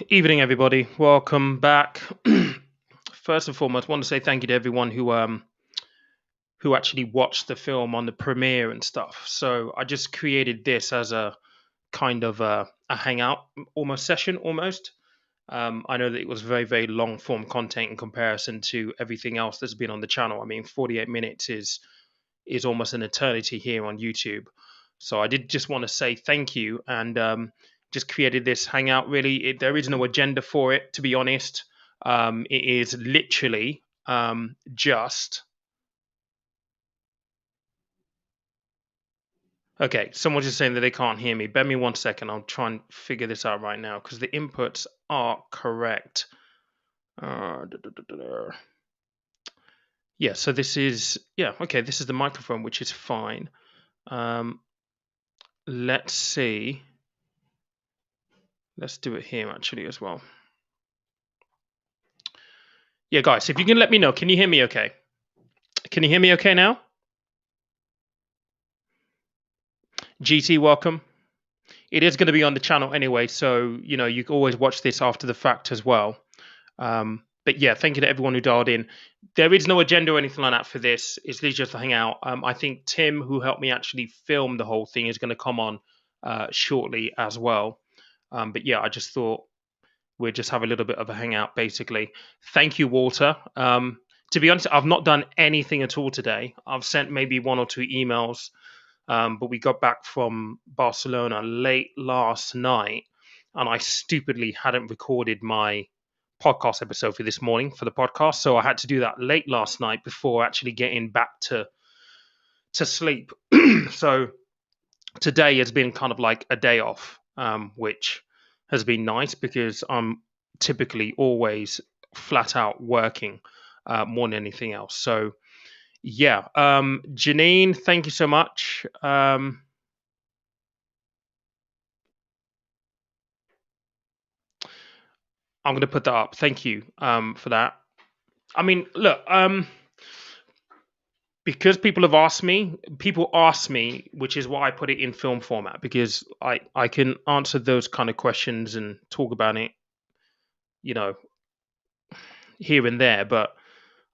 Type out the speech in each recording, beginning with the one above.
Evening, everybody. Welcome back. First and foremost, I want to say thank you to everyone who actually watched the film on the premiere and stuff. So I just created this as a kind of a hangout almost session almost. I know that it was very very long form content in comparison to everything else that's been on the channel. I mean, 48 minutes is almost an eternity here on YouTube. So I did just want to say thank you and just created this hangout. Really, there is no agenda for it, to be honest. It is literally just okay. Someone's just saying that they can't hear me. Bear me 1 second. I'll try and figure this out right now because the inputs are correct. Da, da, da, da, da. Yeah. So this is okay. This is the microphone, which is fine. Um, let's see. Let's do it here actually as well. Yeah, guys, if you can let me know, can you hear me okay? Can you hear me okay now? GT, welcome. It is going to be on the channel anyway, so you can always watch this after the fact as well. But yeah, thank you to everyone who dialed in. There is no agenda or anything like that for this. It's literally just a hangout. I think Tim, who helped me actually film the whole thing, is going to come on shortly as well. But yeah, I just thought we'd just have a little bit of a hangout, basically. Thank you, Walter. To be honest, I've not done anything at all today. I've sent maybe one or two emails, but we got back from Barcelona late last night, and I stupidly hadn't recorded my podcast episode for this morning for the podcast, so I had to do that late last night before actually getting back to sleep. So today has been kind of like a day off, which has been nice because I'm typically always flat out working more than anything else. So yeah, Janine, thank you so much. I'm going to put that up. Thank you for that. I mean, look, because people ask me, which is why I put it in film format, because I can answer those kind of questions and talk about it, you know, here and there. But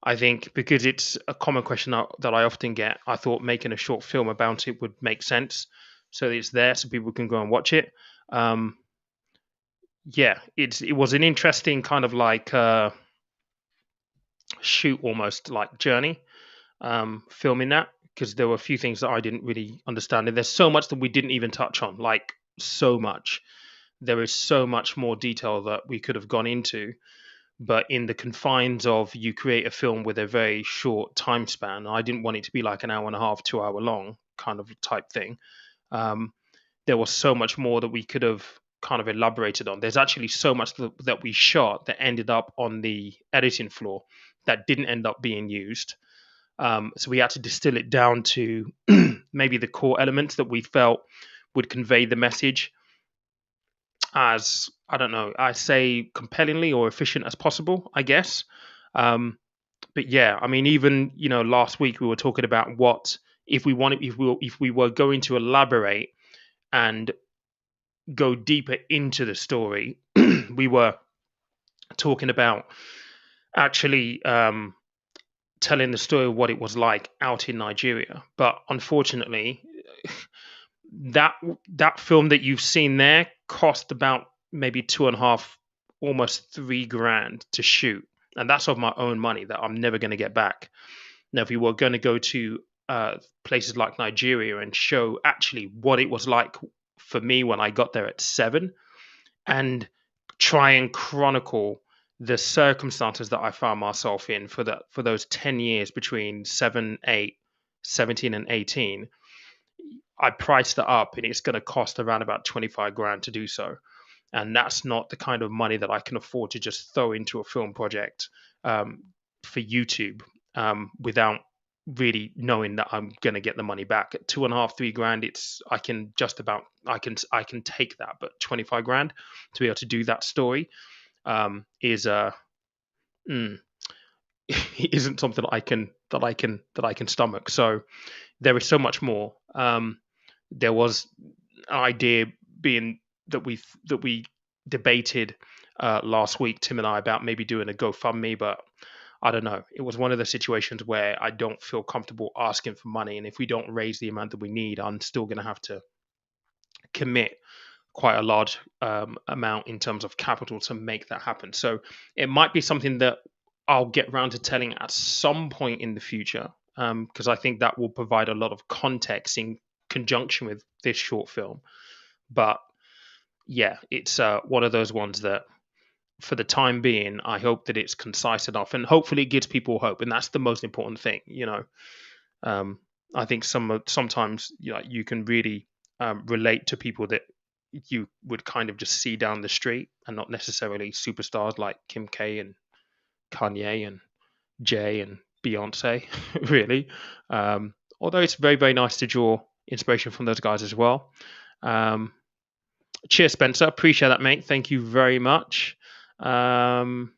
I think because it's a common question that I often get, I thought making a short film about it would make sense. So it's there so people can go and watch it. Um, yeah, it was an interesting kind of like shoot, almost like journey, filming that, because there were a few things that I didn't really understand, and there's so much that we didn't even touch on, like so much. There is so much more detail that we could have gone into, but in the confines of you create a film with a very short time span, I didn't want it to be like an hour and a half, 2 hour long kind of type thing. Um, there was so much more that we could have kind of elaborated on. There's actually so much that we shot that ended up on the editing floor that didn't end up being used. So we had to distill it down to maybe the core elements that we felt would convey the message as, I don't know, I say compellingly or efficient as possible, I guess. Um, but yeah, I mean, even last week we were talking about what if we were going to elaborate and go deeper into the story, we were talking about actually telling the story of what it was like out in Nigeria. But unfortunately, that that film that you've seen there cost about maybe 2.5, almost 3 grand to shoot, and that's of my own money that I'm never going to get back. Now, if we were going to go to places like Nigeria and show actually what it was like for me when I got there at 7, and try and chronicle the circumstances that I found myself in for those 10 years between 7, 8, 17, and 18, I priced it up and it's going to cost around about 25 grand to do so. And that's not the kind of money that I can afford to just throw into a film project for YouTube without really knowing that I'm going to get the money back. At 2.5, 3 grand, I can take that, but 25 grand to be able to do that story is isn't something that I can stomach. So there is so much more. There was an idea being that we debated last week, Tim and I, about maybe doing a GoFundMe, but I don't know. It was one of the situations where I don't feel comfortable asking for money, and if we don't raise the amount that we need, I'm still going to have to commit quite a large amount in terms of capital to make that happen. So it might be something that I'll get around to telling at some point in the future, because I think that will provide a lot of context in conjunction with this short film. But yeah, it's one of those ones that, for the time being, I hope that it's concise enough, and hopefully it gives people hope, and that's the most important thing. Um, I think sometimes you can really relate to people that you would kind of just see down the street, and not necessarily superstars like Kim K and Kanye and Jay and Beyonce, really. Although it's very, very nice to draw inspiration from those guys as well. Um, Cheers, Spencer. Appreciate that, mate. Thank you very much. Um,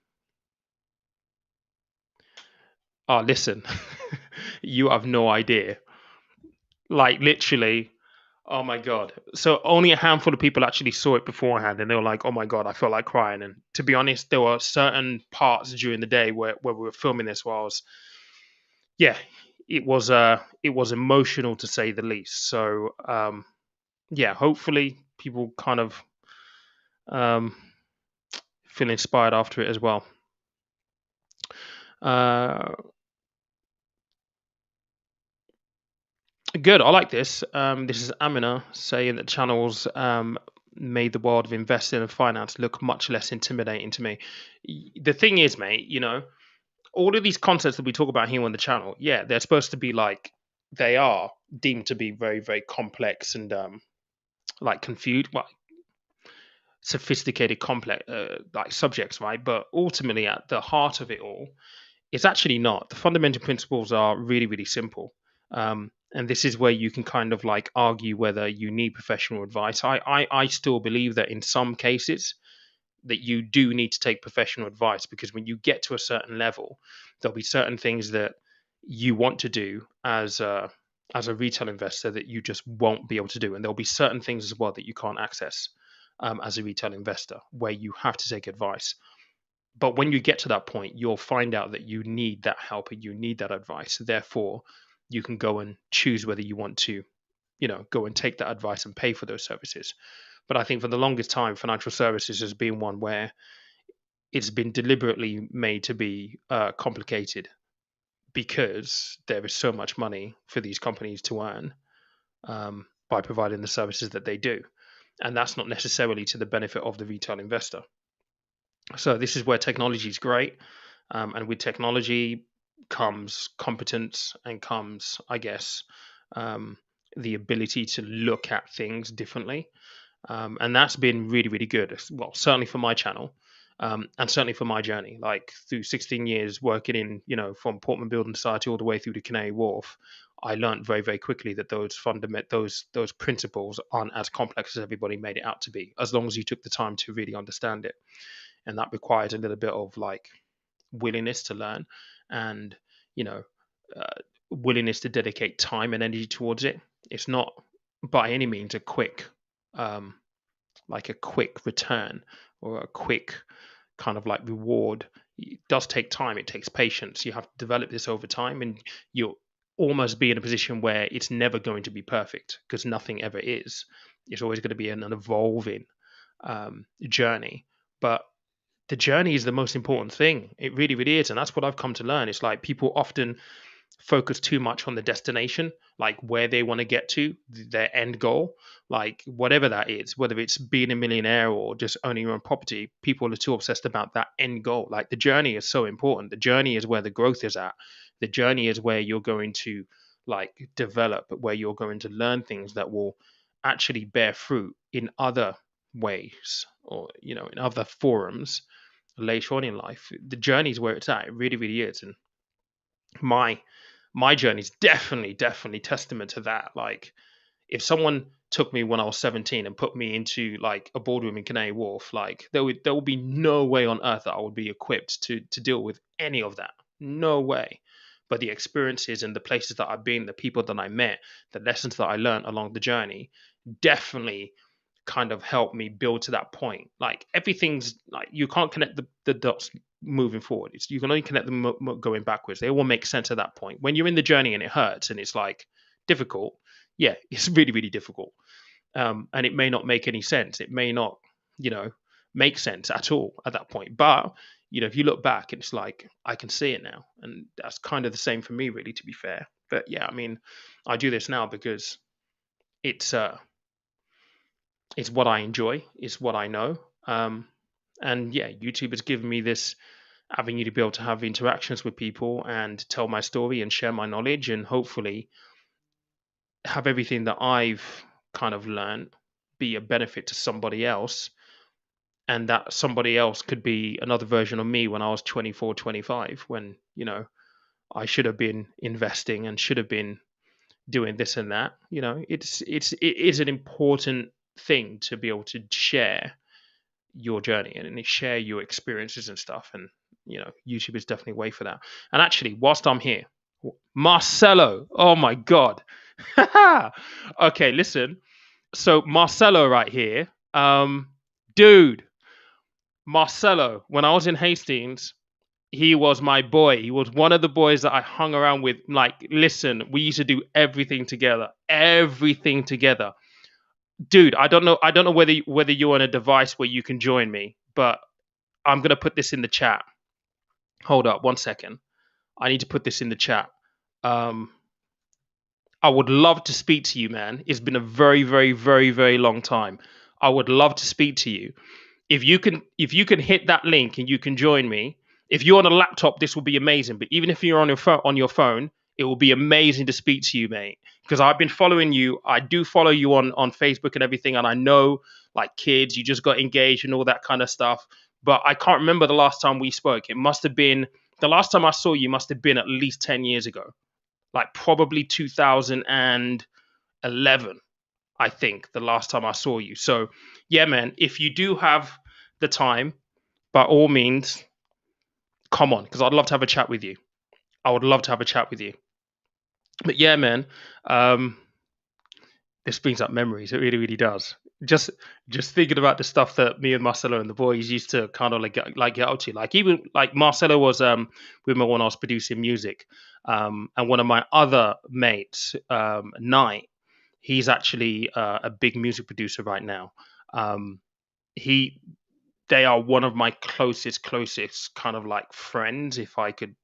Listen, you have no idea. Like, literally, oh my god. So only a handful of people actually saw it beforehand, and they were like, "Oh my god, I felt like crying." And to be honest, there were certain parts during the day where we were filming this, where I was, yeah, it was emotional to say the least. So yeah, hopefully people kind of um feel inspired after it as well. Uh, Good. I like this. This is Amina saying that channels made the world of investing and finance look much less intimidating to me. The thing is, mate, all of these concepts that we talk about here on the channel, yeah, they're supposed to be like, they are deemed to be very, very complex and like confused, well, sophisticated, complex, like subjects, right? But ultimately, at the heart of it all, it's actually not. The fundamental principles are really, really simple. And this is where you can kind of like argue whether you need professional advice. I still believe that in some cases that you do need to take professional advice, because when you get to a certain level, there'll be certain things that you want to do as a retail investor that you just won't be able to do, and there'll be certain things as well that you can't access as a retail investor, where you have to take advice. But when you get to that point, you'll find out that you need that help and you need that advice. Therefore, you can go and choose whether you want to, go and take that advice and pay for those services. But I think for the longest time, financial services has been one where it's been deliberately made to be complicated, because there is so much money for these companies to earn by providing the services that they do. And that's not necessarily to the benefit of the retail investor. So this is where technology is great, and with technology comes competence and comes, I guess, um, the ability to look at things differently, and that's been really, really good. Well, certainly for my channel, and certainly for my journey. Like, through 16 years working in, from Portman Building Society all the way through to Canary Wharf, I learned very, very quickly that those principles aren't as complex as everybody made it out to be, as long as you took the time to really understand it. And that requires a little bit of like willingness to learn, and you know uh, willingness to dedicate time and energy towards it. It's not by any means a quick um, like a quick return or a quick kind of like reward. It does take time, it takes patience. You have to develop this over time, and you'll almost be in a position where it's never going to be perfect, because nothing ever is. It's always going to be an evolving journey. But the journey is the most important thing. It really, really is. And that's what I've come to learn. It's like people often focus too much on the destination, like where they want to get to, their end goal, like whatever that is, whether it's being a millionaire or just owning your own property. People are too obsessed about that end goal. Like, the journey is so important. The journey is where the growth is at. The journey is where you're going to like develop, where you're going to learn things that will actually bear fruit in other ways, or in other forums later on in life. The journey is where it's at. It really, really is. And my my journey is definitely testament to that. Like, if someone took me when I was 17 and put me into like a boardroom in Canary Wharf, like there would be no way on earth that I would be equipped to deal with any of that. No way. But the experiences and the places that I've been, the people that I met, the lessons that I learned along the journey, definitely kind of helped me build to that point. Like everything's like you can't connect the dots moving forward. You can only connect them going backwards. They all make sense at that point. When you're in the journey and it hurts and it's like difficult, yeah, it's really really difficult. And it may not make any sense. It may not, make sense at all at that point. But if you look back, it's like I can see it now, and that's kind of the same for me, really, to be fair. But yeah, I mean, I do this now because it's what I enjoy, it's what I know, and yeah, YouTube has given me this avenue to be able to have interactions with people and tell my story and share my knowledge, and hopefully have everything that I've kind of learned be a benefit to somebody else, and that somebody else could be another version of me when I was 24, 25, when I should have been investing and should have been doing this and that. It is an important thing to be able to share your journey and share your experiences and stuff, and YouTube is definitely a way for that. And actually, whilst I'm here, Marcelo, oh my god. Okay, listen, so Marcelo right here, dude, Marcelo, when I was in Hastings, he was my boy. He was one of the boys that I hung around with. Like, listen, we used to do everything together. Everything together. Dude, I don't know whether you're on a device where you can join me, but I'm going to put this in the chat. Hold up 1 second. I need to put this in the chat. I would love to speak to you, man. It's been a very, very, very, very long time. I would love to speak to you. If you can hit that link and you can join me. If you're on a laptop, this will be amazing. But even if you're on your phone, it will be amazing to speak to you, mate. Because I've been following you. I do follow you on Facebook and everything, and I know, like, kids, you just got engaged and all that kind of stuff. But I can't remember the last time we spoke. It must have been the last time I saw you. Must have been at least 10 years ago, like probably 2011. I think the last time I saw you. So yeah, man, if you do have the time, by all means, come on, because I'd love to have a chat with you. I would love to have a chat with you. But yeah, man, this brings up memories. It really, really does. Just thinking about the stuff that me and Marcelo and the boys used to kind of get up to. Like, even like Marcelo was with me when I was producing music, and one of my other mates, Knight, he's actually a big music producer right now. They are one of my closest kind of like friends, if I could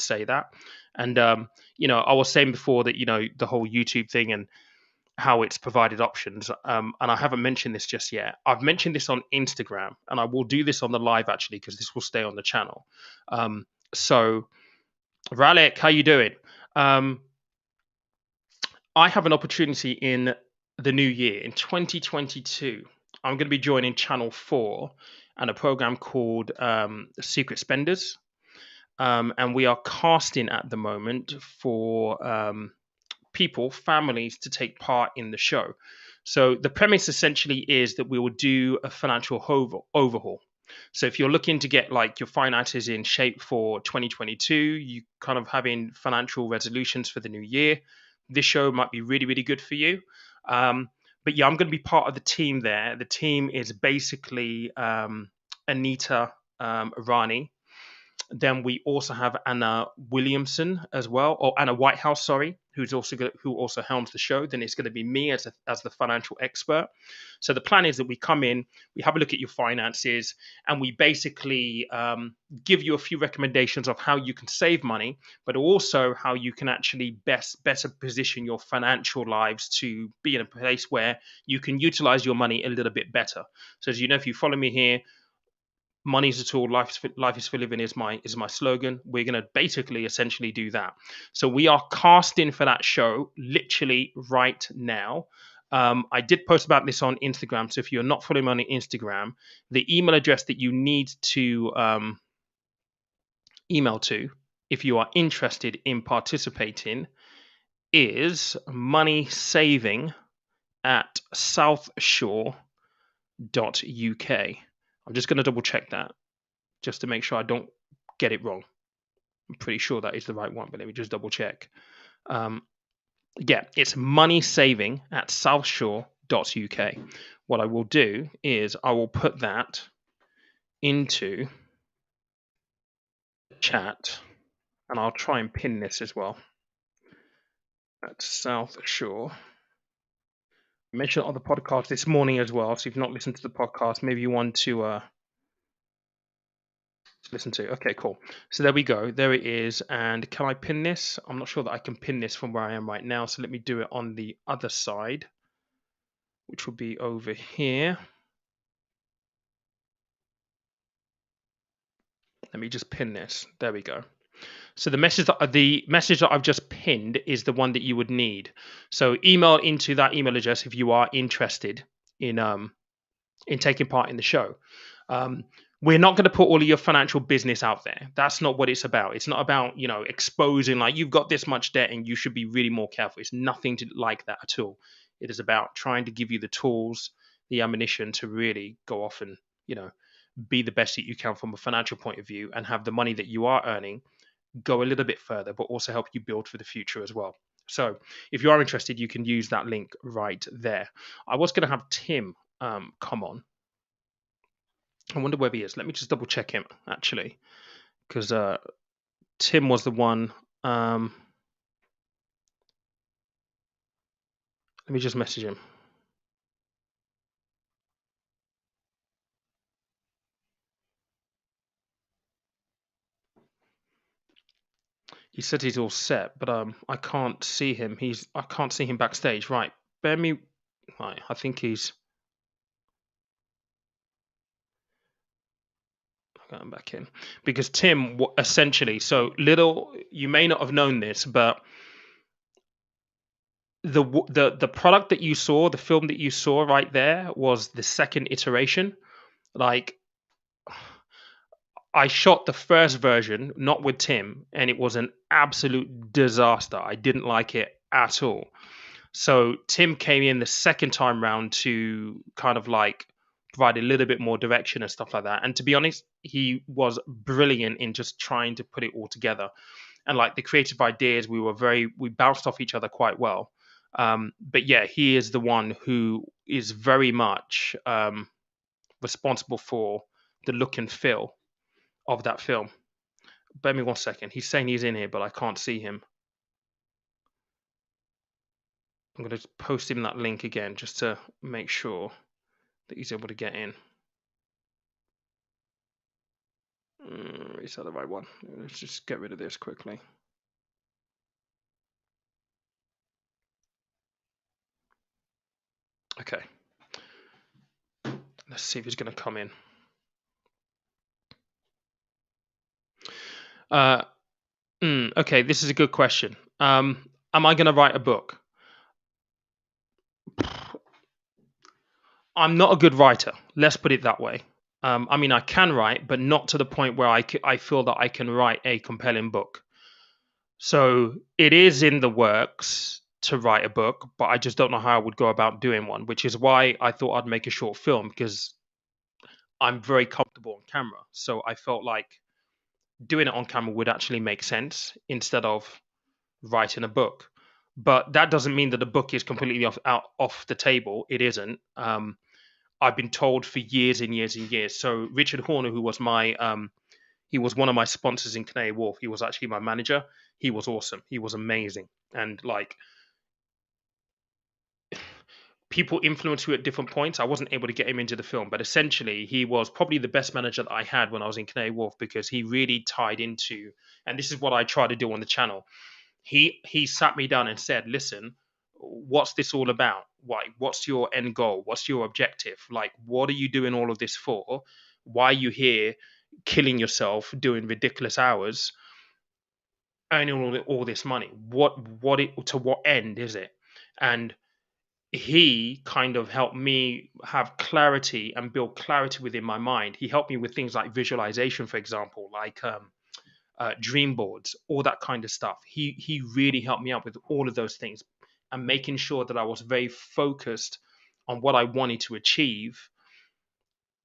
say that. And I was saying before that the whole YouTube thing and how it's provided options. And I haven't mentioned this just yet. I've mentioned this on Instagram, and I will do this on the live actually, because this will stay on the channel. So, Ralek, how you doing? I have an opportunity in the new year, in 2022. I'm going to be joining Channel 4 and a program called Secret Spenders. And we are casting at the moment for families to take part in the show. So the premise essentially is that we will do a financial overhaul. So if you're looking to get like your finances in shape for 2022, you kind of having financial resolutions for the new year, this show might be really, really good for you. But yeah, I'm going to be part of the team there. The team is basically Anita Rani. Then we also have Anna Williamson as well, or Anna Whitehouse, sorry, who also helms the show. Then it's going to be me as the financial expert. So the plan is that we come in, we have a look at your finances, and we basically give you a few recommendations of how you can save money, but also how you can actually better position your financial lives to be in a place where you can utilize your money a little bit better. So as you know, if you follow me here, money is a tool, life is for living is my slogan. We're going to basically essentially do that. So we are casting for that show literally right now. I did post about this on Instagram. So if you're not following me on Instagram, the email address that you need to email to if you are interested in participating is moneysaving@southshore.uk. I'm just going to double check that just to make sure I don't get it wrong. I'm pretty sure that is the right one, but let me just double check. Yeah, it's moneysaving@southshore.uk. what I will do is I will put that into the chat, and I'll try and pin this as well. At South Shore. I mentioned it on the podcast this morning as well. So if you've not listened to the podcast, maybe you want to listen to. Okay, cool. So there we go. There it is. And can I pin this? I'm not sure that I can pin this from where I am right now. So let me do it on the other side, which will be over here. Let me just pin this. There we go. So the message that I've just pinned is the one that you would need. So email into that email address if you are interested in taking part in the show. We're not going to put all of your financial business out there. That's not what it's about. It's not about, exposing like you've got this much debt and you should be really more careful. It's nothing like that at all. It is about trying to give you the tools, the ammunition to really go off and, be the best that you can from a financial point of view and have the money that you are earning go a little bit further, but also help you build for the future as well. So if you are interested, you can use that link right there. I was going to have Tim come on. I wonder where he is. Let me just double check him actually, because Tim was the one. Let me just message him. He said he's all set, but I can't see him. I can't see him backstage. Right, bear me. Right, I think he's. I'm back in because Tim essentially. So little, you may not have known this, but the product that you saw, the film that you saw right there, was the second iteration. Like, I shot the first version, not with Tim, and it was an absolute disaster. I didn't like it at all. So Tim came in the second time round to kind of like provide a little bit more direction and stuff like that. And to be honest, he was brilliant in just trying to put it all together. And like the creative ideas, we bounced off each other quite well. But yeah, he is the one who is very much responsible for the look and feel of that film. Bear me one second. He's saying he's in here, but I can't see him. I'm going to post him that link again just to make sure that he's able to get in. Is that the right one? Let's just get rid of this quickly. Okay. Let's see if he's going to come in. Okay, this is a good question. Am I going to write a book? I'm not a good writer. Let's put it that way. I mean, I can write, but not to the point where I feel that I can write a compelling book. So it is in the works to write a book, but I just don't know how I would go about doing one, which is why I thought I'd make a short film, because I'm very comfortable on camera. So I felt like doing it on camera would actually make sense instead of writing a book. But that doesn't mean that the book is completely off the table. It isn't. I've been told for years and years and years. So Richard Horner, who was he was one of my sponsors in Canary Wharf. He was actually my manager. He was awesome. He was amazing. And like, people influenced you at different points. I wasn't able to get him into the film, but essentially he was probably the best manager that I had when I was in Canary Wharf, because he really tied into, and this is what I try to do on the channel. He sat me down and said, listen, what's this all about? What's your end goal? What's your objective? Like, what are you doing all of this for? Why are you here killing yourself, doing ridiculous hours, earning all this money? To what end is it? And he kind of helped me have clarity and build clarity within my mind. He helped me with things like visualization, for example, like dream boards, all that kind of stuff. He really helped me out with all of those things and making sure that I was very focused on what I wanted to achieve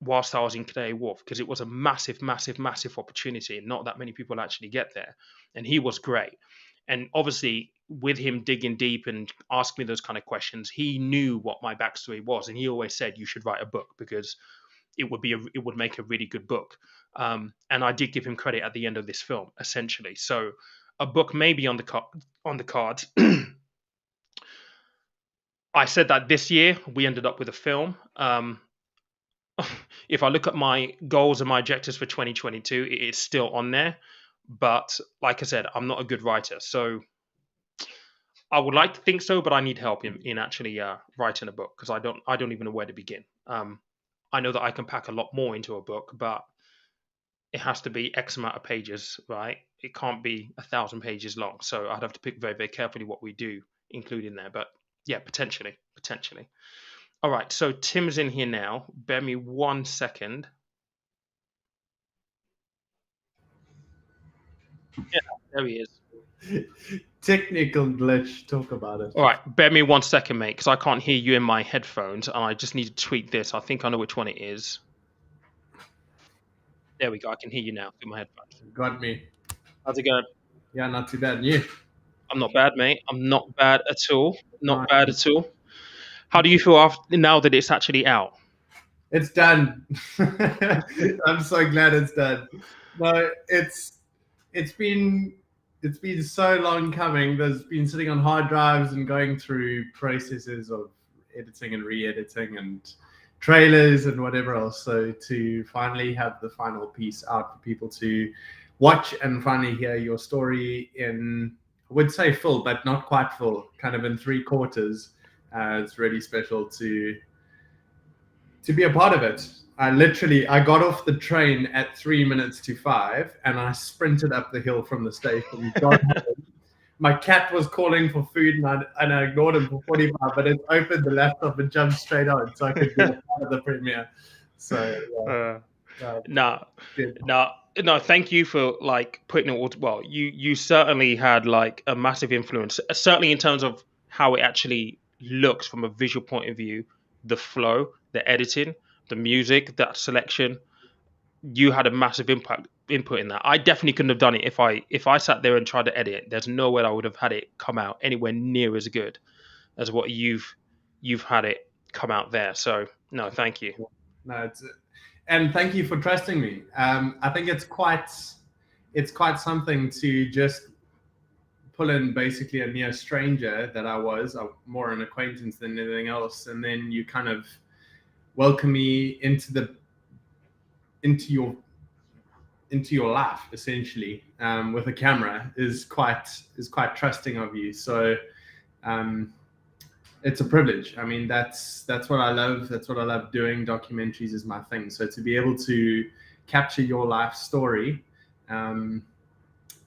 whilst I was in Canary Wharf, because it was a massive, massive, massive opportunity, and not that many people actually get there. And he was great. And obviously, with him digging deep and asking me those kind of questions, he knew what my backstory was, and he always said you should write a book because it would make a really good book. And I did give him credit at the end of this film, essentially. So a book may be on the cards. I said that this year we ended up with a film. If I look at my goals and my objectives for 2022, it is still on there. But like I said, I'm not a good writer, so I would like to think so, but I need help in actually writing a book because I don't even know where to begin. I know that I can pack a lot more into a book, but it has to be X amount of pages, right? It can't be 1,000 pages long. So I'd have to pick very, very carefully what we do include in there. But yeah, potentially. All right, so Tim's in here now. Bear me 1 second. Yeah, there he is. Technical glitch. Talk about it. All right, bear me 1 second, mate, because I can't hear you in my headphones, and I just need to tweak this. I think I know which one it is. There we go. I can hear you now through my headphones. Got me. How's it going? Yeah, not too bad. You? I'm not bad, mate. I'm not bad at all. Not bad at all. How do you feel after now that it's actually out? It's done. I'm so glad it's done. No, it's been so long coming. There's been sitting on hard drives and going through processes of editing and re-editing and trailers and whatever else. So to finally have the final piece out for people to watch and finally hear your story in, I would say full, but not quite full, kind of in 3/4. It's really special to be a part of it. I got off the train at 3 minutes to 5 and I sprinted up the hill from the station. My cat was calling for food and I ignored him for 45 minutes, opened the laptop and jumped straight on so I could be a part of the premiere. So, no, thank you for like putting it all. Well, you certainly had like a massive influence, certainly in terms of how it actually looks from a visual point of view, the flow, the editing, the music, that selection. You had a massive input in that. I definitely couldn't have done it if I sat there and tried to edit. There's no way I would have had it come out anywhere near as good as what you've had it come out there. So no, thank you. No, and thank you for trusting me. I think it's quite something to just pull in basically a near stranger that I was, more an acquaintance than anything else, and then you kind of welcome me into your life essentially, with a camera is quite trusting of you. So it's a privilege. I mean, that's what I love. That's what I love doing. Documentaries is my thing. So to be able to capture your life story, and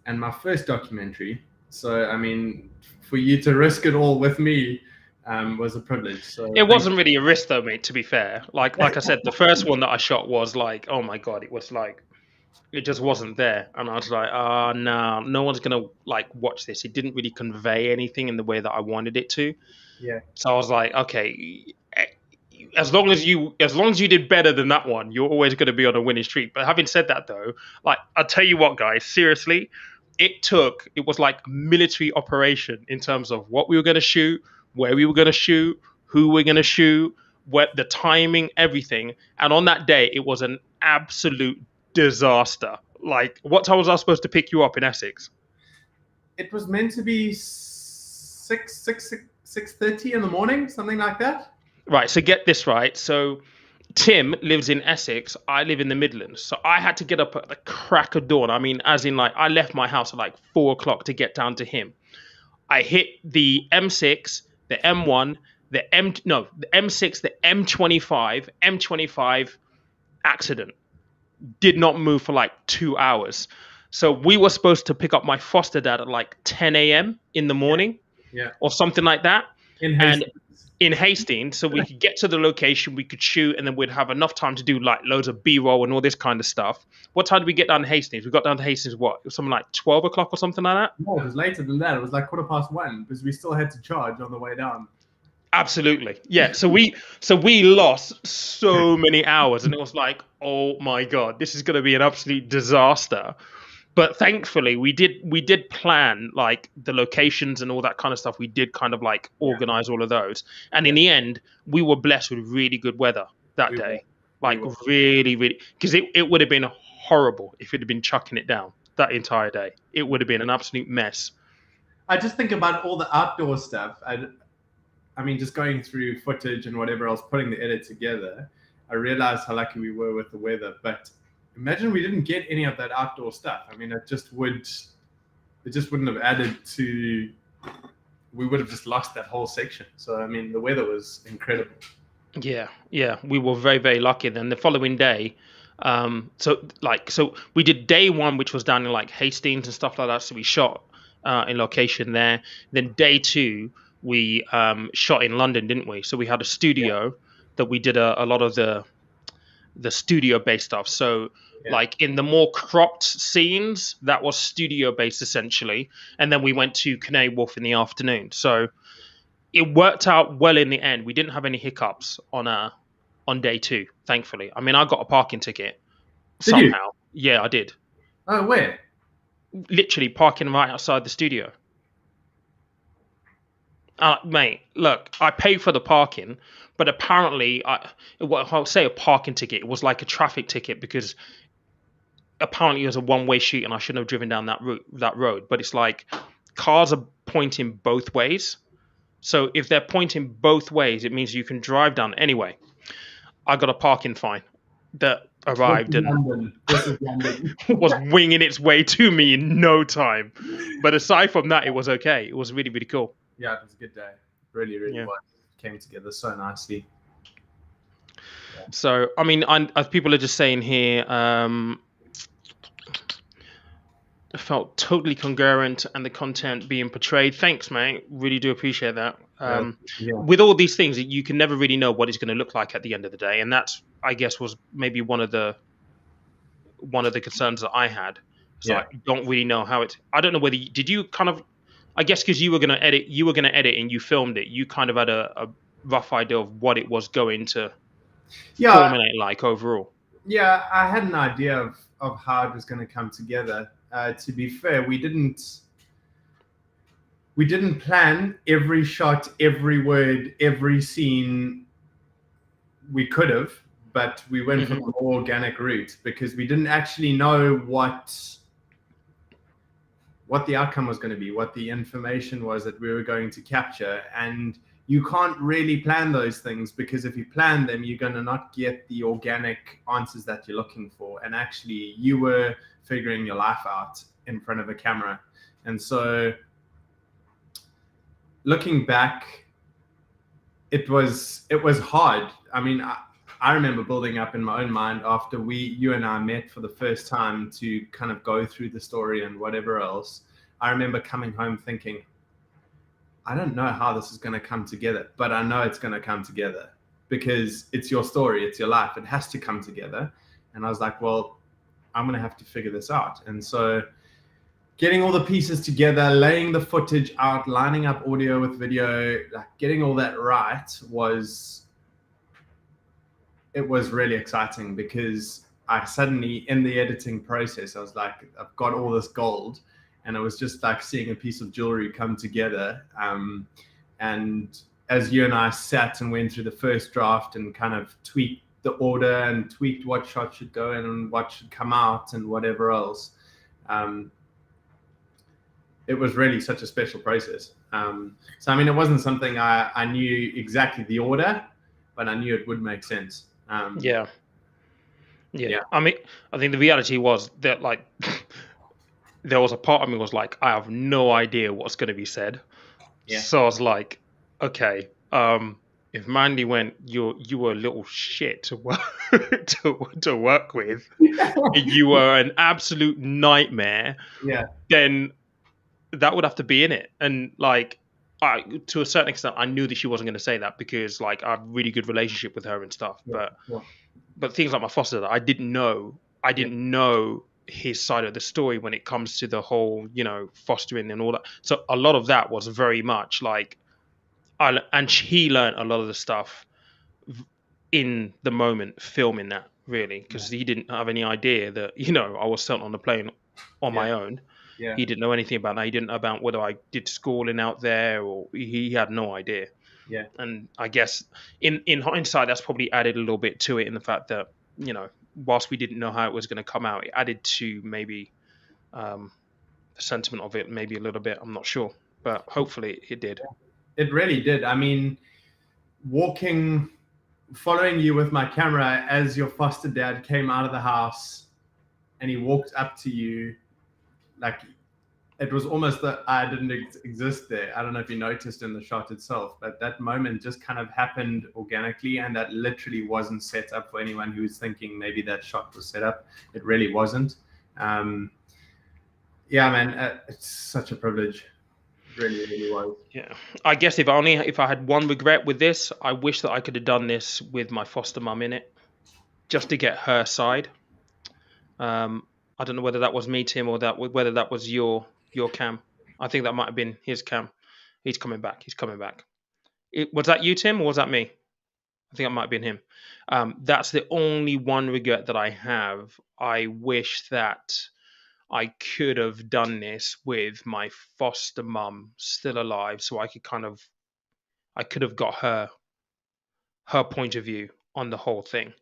my first documentary. So I mean, for you to risk it all with me was a privilege. So it wasn't really a risk though, mate, to be fair. Like I said, the first one that I shot was like, oh my God, it was like, it just wasn't there. And I was like, no one's going to like watch this. It didn't really convey anything in the way that I wanted it to. Yeah. So I was like, okay, as long as you did better than that one, you're always going to be on a winning streak. But having said that though, like, I'll tell you what, guys, seriously, it was like a military operation in terms of what we were going to shoot, where we were going to shoot, who we're going to shoot, what the timing, everything. And on that day, it was an absolute disaster. Like, what time was I supposed to pick you up in Essex? It was meant to be 6:30 in the morning, something like that. Right. So get this right. So Tim lives in Essex. I live in the Midlands. So I had to get up at the crack of dawn. I mean, as in like, I left my house at like 4 o'clock to get down to him. I hit the M6, the M1, the M6, the M25 accident. Did not move for like 2 hours. So we were supposed to pick up my foster dad at like 10 a.m. in the morning, or something like that. In Hastings, so we could get to the location, we could shoot, and then we'd have enough time to do like loads of B-roll and all this kind of stuff. What time did we get down to Hastings? We got down to Hastings, what? It was something like 12 o'clock or something like that? No, it was later than that. It was like 1:15 because we still had to charge on the way down. Absolutely. Yeah. So we lost so many hours, and it was like, oh my God, this is going to be an absolute disaster. but thankfully we did plan like the locations and all that kind of stuff. We did kind of like Yeah, organize all of those, and yeah, in the end we were blessed with really good weather that we were, day. we Like were. really, because it would have been horrible if it had been chucking it down that entire day. It would have been an absolute mess. I just think about all the outdoor stuff. I mean, just going through footage and whatever else, putting the edit together, I realized how lucky we were with the weather. But imagine we didn't get any of that outdoor stuff. I mean, it just wouldn't have added to. We would have just lost that whole section. So I mean, the weather was incredible. Yeah, we were very lucky. Then the following day, so we did day one, which was down in like Hastings and stuff like that. So we shot in location there. Then day two, we shot in London, didn't we? So we had a Yeah, studio that we did a lot of the studio based stuff. So yeah. like in the more cropped scenes, that was studio based essentially. And then we went to Canary Wharf in the afternoon. So it worked out well in the end. We didn't have any hiccups on day two, thankfully. I mean, I got a parking ticket Did you? somehow. Yeah, I did. Oh, where? Literally parking right outside the studio. Mate, look, I paid for the parking, but apparently, I'll say a parking ticket. It was like a traffic ticket because apparently it was a one-way street and I shouldn't have driven down that road. But it's like cars are pointing both ways. So if they're pointing both ways, it means you can drive down. Anyway, I got a parking fine that This arrived is and London. This is London. was winging its way to me in no time. But aside from that, it was okay. It was really cool. Yeah, it was a good day. Really Yeah. was. Came together so nicely. So, I mean, as people are just saying here, it felt totally congruent and the content being portrayed. Thanks, mate. Really do appreciate that. Yeah. With all these things, you can never really know what it's going to look like at the end of the day, and that's, I guess, was maybe one of the concerns that I had. So Yeah. I don't really know how it. I don't know whether did you kind of. I guess because you were going to edit and you filmed it. You kind of had a rough idea of what it was going to Yeah. formulate like overall. Yeah, I had an idea of how it was going to come together. To be fair, we didn't plan every shot, every word, every scene. We could have, but we went for the more organic route because we didn't actually know what the outcome was going to be, what the information was that we were going to capture. And you can't really plan those things because if you plan them, you're going to not get the organic answers that you're looking for. And actually, you were figuring your life out in front of a camera. And so looking back, it was hard. I mean, I remember building up in my own mind after you and I met for the first time to kind of go through the story and whatever else. I remember coming home thinking, I don't know how this is going to come together, but I know it's going to come together because it's your story, it's your life. It has to come together. And I was like, well, I'm going to have to figure this out. And so getting all the pieces together, laying the footage out, lining up audio with video, like getting all that right was really exciting because I suddenly, in the editing process, I was like, I've got all this gold. And it was just like seeing a piece of jewelry come together. And as you and I sat and went through the first draft and kind of tweaked the order and tweaked what shot should go in and what should come out and whatever else, it was really such a special process. So, I mean, it wasn't something I knew exactly the order, but I knew it would make sense. Yeah. I mean, I think the reality was that like there was a part of me was like, I have no idea what's going to be said. Yeah. So I was like, okay, if Mandy went, you were a little shit to work to work with, you were an absolute nightmare. Yeah. Then that would have to be in it, and like. To a certain extent, I knew that she wasn't going to say that because, like, I have a really good relationship with her and stuff. Yeah. But things like my foster, I didn't know. I didn't know his side of the story when it comes to the whole, fostering and all that. So a lot of that was very much like, he learned a lot of the stuff in the moment filming that really because he didn't have any idea that I was sent on the plane on Yeah. my own. Yeah. He didn't know anything about that. He didn't know about whether I did schooling out there, or he had no idea. Yeah. And I guess in hindsight, that's probably added a little bit to it, in the fact that, whilst we didn't know how it was going to come out, it added to maybe the sentiment of it, maybe a little bit. I'm not sure, but hopefully it did. It really did. I mean, following you with my camera as your foster dad came out of the house and he walked up to you, like, it was almost that I didn't exist there. I don't know if you noticed in the shot itself, but that moment just kind of happened organically, and that literally wasn't set up for anyone who was thinking maybe that shot was set up. It really wasn't. Yeah, man, it's such a privilege. It really, really was. Yeah, I guess if I had one regret with this, I wish that I could have done this with my foster mum in it, just to get her side. I don't know whether that was me, Tim, or whether that was your cam. I think that might have been his cam. He's coming back. Was that you, Tim, or was that me? I think it might have been him. That's the only one regret that I have. I wish that I could have done this with my foster mum still alive, so I could have got her point of view on the whole thing.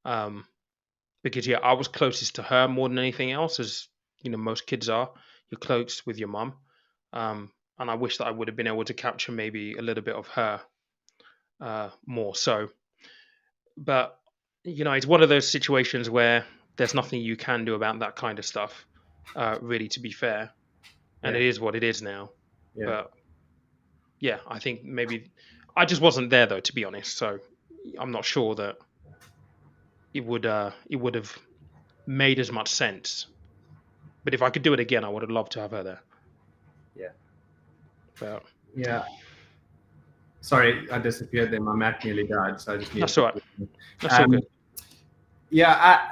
Because I was closest to her more than anything else, as most kids are. You're close with your mum, and I wish that I would have been able to capture maybe a little bit of her more so. But it's one of those situations where there's nothing you can do about that kind of stuff, really, to be fair. And it is what it is now. Yeah. But yeah, I think maybe I just wasn't there, though, to be honest. So I'm not sure that it would have made as much sense. But if I could do it again, I would have loved to have her there. Yeah. But yeah. Sorry, I disappeared there. My Mac nearly died, so I just need. That's all right. That's all good. Yeah,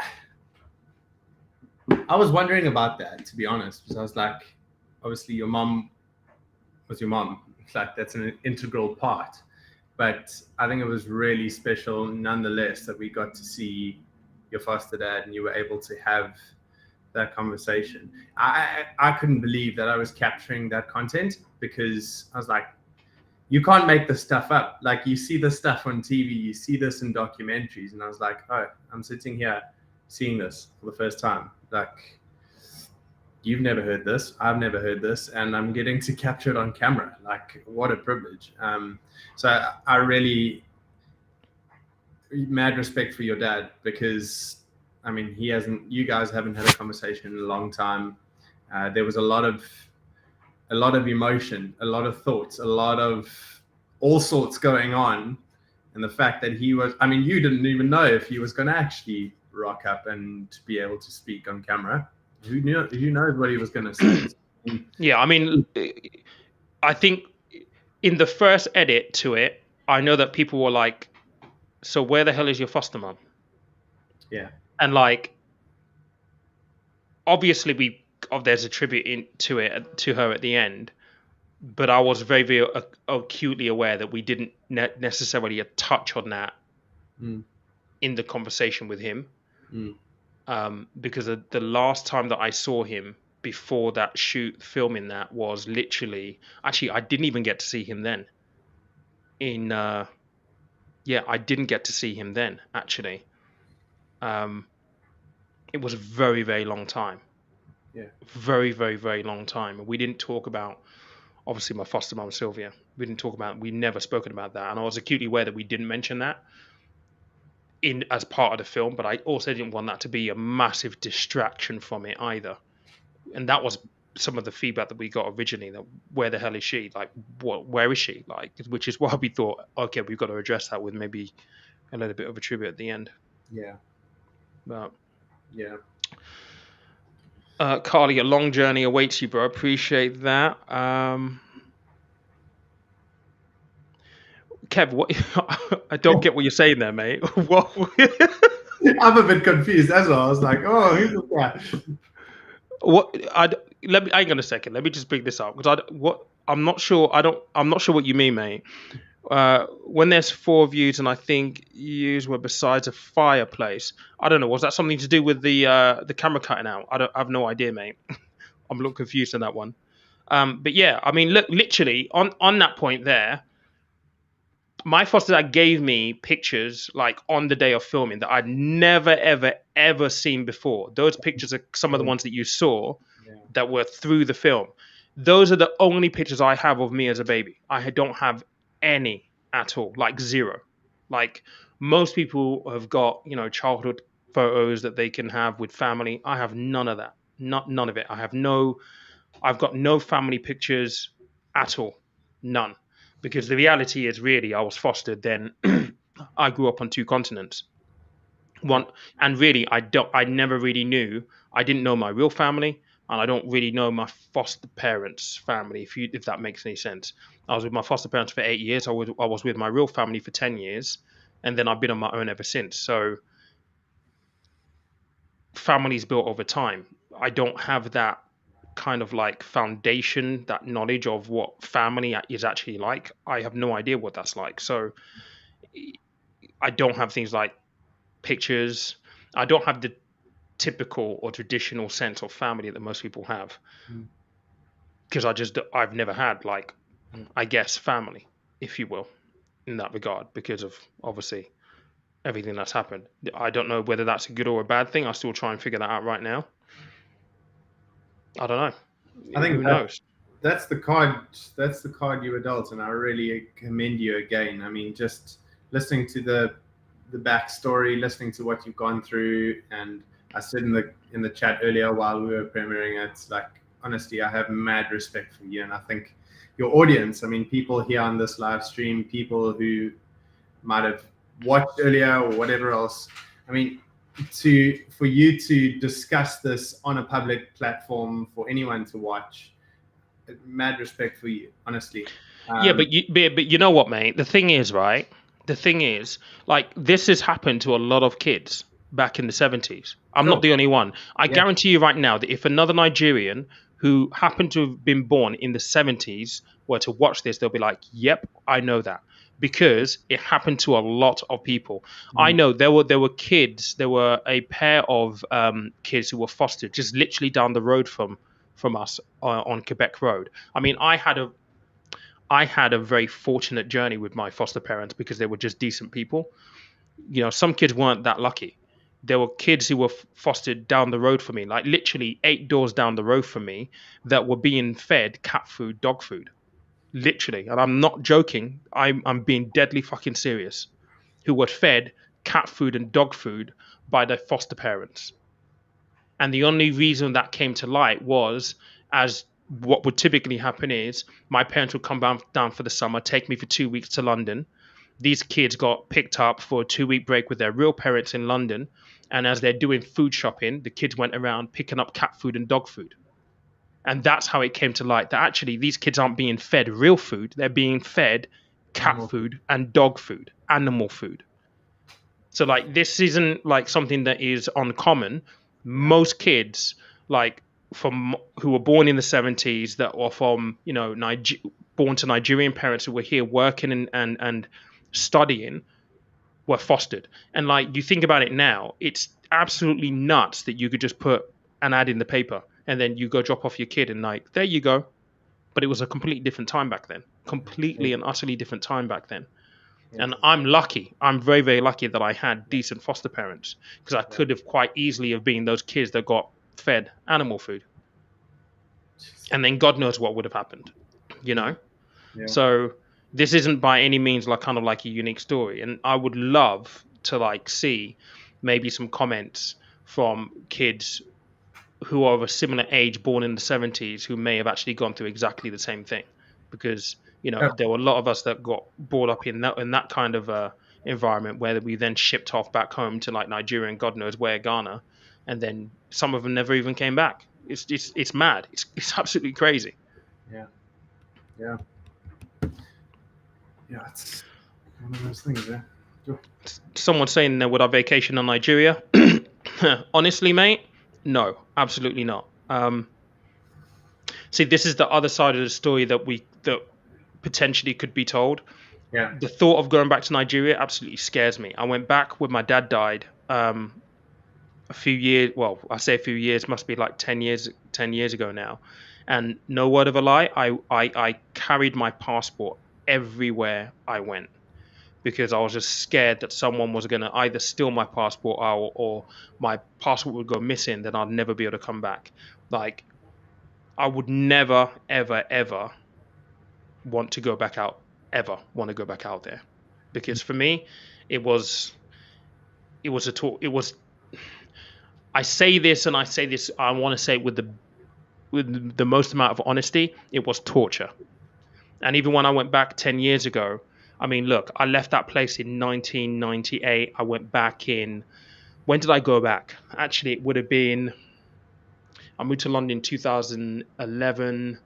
I was wondering about that, to be honest, because I was like, obviously your mom was your mom. It's like that's an integral part. But I think it was really special nonetheless that we got to see your foster dad and you were able to have that conversation. I couldn't believe that I was capturing that content, because I was like, you can't make this stuff up. Like, you see this stuff on TV, you see this in documentaries, and I was like, oh, I'm sitting here seeing this for the first time. Like, you've never heard this, I've never heard this, and I'm getting to capture it on camera. Like, what a privilege. So I really, mad respect for your dad, because I mean, you guys haven't had a conversation in a long time. There was a lot of emotion, a lot of thoughts, a lot of all sorts going on. And the fact that you didn't even know if he was going to actually rock up and be able to speak on camera. Who knows what he was going to say? Yeah, I mean, I think in the first edit to it, I know that people were like, so where the hell is your foster mum? Yeah. And like, obviously there's a tribute to her at the end, but I was very, very acutely aware that we didn't necessarily touch on that in the conversation with him. Because the last time that I saw him before that shoot filming that was literally, actually, I didn't even get to see him then. I didn't get to see him then, actually. It was a very, very long time. Yeah. Very, very, very long time. We didn't talk about, obviously, my foster mom, Sylvia. We never spoken about that. And I was acutely aware that we didn't mention that as part of the film, but I also didn't want that to be a massive distraction from it either. And that was some of the feedback that we got originally, that where the hell is she? Like, where is she? Like, which is why we thought, okay, we've got to address that with maybe a little bit of a tribute at the end. Yeah. But yeah. Carly, a long journey awaits you, bro. Appreciate that. Kev, what? I don't get what you're saying there, mate. What? I'm a bit confused as well. I was like, oh, who's this guy? What? Hang on a second. Let me just bring this up, because I'm not sure. I'm not sure what you mean, mate. when there's 4 views, and I think yous were besides a fireplace. I don't know. Was that something to do with the camera cutting out? I have no idea, mate. I'm a little confused on that one. But yeah, I mean, look, literally on that point there, my foster dad gave me pictures like on the day of filming that I'd never, ever, ever seen before. Those pictures are some of the ones that you saw Yeah. that were through the film. Those are the only pictures I have of me as a baby. I don't have any at all, like zero. Like most people have got, childhood photos that they can have with family. I have none of that. None of it. I've got no family pictures at all. None. Because the reality is really I was fostered then. I grew up on 2 continents. One, and really I never really knew. I didn't know my real family, and I don't really know my foster parents' family, if that makes any sense. I was with my foster parents for 8 years. I was with my real family for 10 years, and then I've been on my own ever since. So family's built over time. I don't have that kind of like foundation, that knowledge of what family is actually like. I have no idea what that's like. So I don't have things like pictures. I don't have the typical or traditional sense of family that most people have, because I've never had, like, I guess, family, if you will, in that regard, because of obviously everything that's happened. I don't know whether that's a good or a bad thing. I still try and figure that out right now. I don't know. I think Who knows? that's the card. That's the card you were dealt, and I really commend you again. I mean, just listening to the backstory, listening to what you've gone through, and I said in the chat earlier while we were premiering it, like, honestly, I have mad respect for you, and I think your audience. I mean, people here on this live stream, people who might have watched earlier or whatever else. I mean, for you to discuss this on a public platform for anyone to watch, mad respect for you, honestly. Yeah, but you know what, mate? The thing is, right? The thing is, like, this has happened to a lot of kids back in the 70s. I'm Sure. not the only one. I Yeah. guarantee you right now that if another Nigerian who happened to have been born in the 70s were to watch this, they'll be like, yep, I know that. Because it happened to a lot of people. I know there were kids. There were a pair of kids who were fostered just literally down the road from us on Quebec Road. I mean, I had a very fortunate journey with my foster parents because they were just decent people. Some kids weren't that lucky. There were kids who were fostered down the road from me, like literally 8 doors down the road from me, that were being fed cat food, dog food. Literally, and I'm not joking. I'm being deadly fucking serious. Who were fed cat food and dog food by their foster parents. And the only reason that came to light was, as what would typically happen is, my parents would come down for the summer, take me for 2 weeks to London. These kids got picked up for a 2-week break with their real parents in London. And as they're doing food shopping, the kids went around picking up cat food and dog food. And that's how it came to light that actually these kids aren't being fed real food. They're being fed cat food and dog food, animal food. So like, this isn't like something that is uncommon. Most kids, like, who were born in the 70s, that were from, born to Nigerian parents who were here working and studying, were fostered. And like, you think about it now, it's absolutely nuts that you could just put an ad in the paper and then you go drop off your kid and like, there you go. But it was a completely different time back then. Completely and utterly different time back then. And I'm lucky. I'm very, very lucky that I had decent foster parents, because I could have quite easily have been those kids that got fed animal food. And then God knows what would have happened, Yeah. So this isn't by any means like kind of like a unique story. And I would love to like see maybe some comments from kids who are of a similar age, born in the 70s, who may have actually gone through exactly the same thing. Because there were a lot of us that got brought up in that kind of environment, where we then shipped off back home to like Nigeria and God knows where, Ghana, and then some of them never even came back. It's mad. It's absolutely crazy. Yeah. It's one of those things. Someone saying that would I vacation in Nigeria? Honestly, mate, no, absolutely not. See, this is the other side of the story that potentially could be told. Yeah. The thought of going back to Nigeria absolutely scares me. I went back when my dad died. A few years, well, I say a few years, must be like 10 years ago now. And no word of a lie, I carried my passport everywhere I went because I was just scared that someone was going to either steal my passport, or my passport would go missing, then I'd never be able to come back. Like, I would never, ever, ever want to go back out, ever want to go back out there. Because for me, it was, it was a talk, it was, I say this and I say this, I want to say it with the most amount of honesty, it was torture. And even when I went back 10 years ago, I mean, look, I left that place in 1998. I went back in, when did I go back? Actually, it would have been, I moved to London in 2011,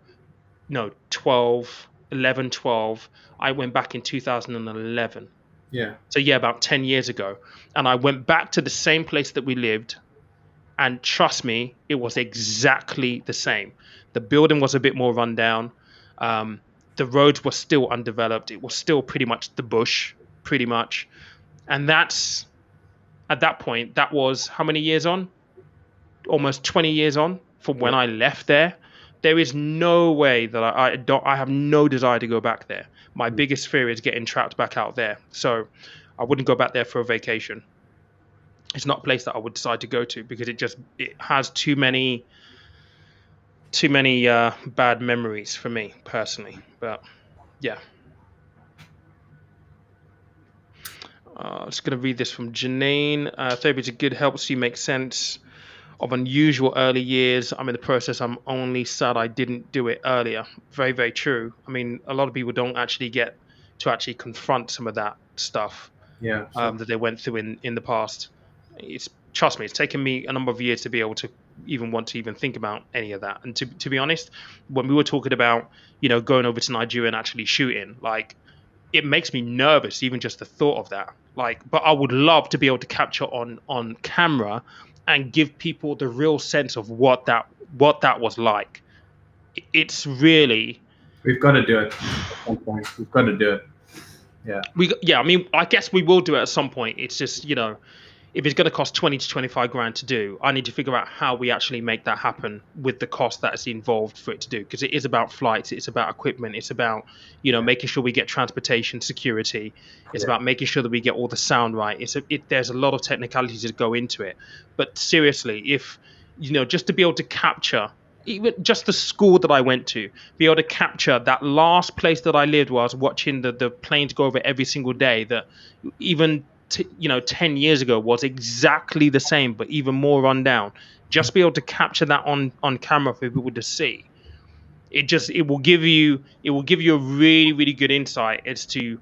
no, 12, 11, 12. I went back in 2011. Yeah. So, yeah, about 10 years ago. And I went back to the same place that we lived. And trust me, it was exactly the same. The building was a bit more rundown. The roads were still undeveloped. It was still pretty much the bush, pretty much. And that's, at that point, that was how many years on? Almost 20 years on from when I left there. There is no way that I have no desire to go back there. My biggest fear is getting trapped back out there. So I wouldn't go back there for a vacation. It's not a place that I would decide to go to because it has too many bad memories for me personally. But yeah, I'm just gonna read this from Janine. Therapy is good, helps you make sense of unusual early years. I'm in the process. I'm only sad I didn't do it earlier. Very, very true. I mean, a lot of people don't actually get to actually confront some of that stuff that they went through in the past. Trust me, it's taken me a number of years to be able to even want to even think about any of that. And to be honest, when we were talking about, going over to Nigeria and actually shooting, like, it makes me nervous, even just the thought of that. Like, but I would love to be able to capture on camera and give people the real sense of what that was like. It's really, we've got to do it at some point. We've got to do it. I mean, I guess we will do it at some point. It's just, if it's going to cost 20 to 25 grand to do, I need to figure out how we actually make that happen with the cost that is involved for it to do. Because it is about flights, it's about equipment, it's about, making sure we get transportation security. It's about making sure that we get all the sound right. There's a lot of technicalities that go into it. But seriously, if, just to be able to capture, even just the school that I went to, be able to capture that last place that I lived where I was watching the planes go over every single day, that even 10 years ago was exactly the same, but even more run down. Just be able to capture that on camera for people to see. It will give you a really, really good insight as to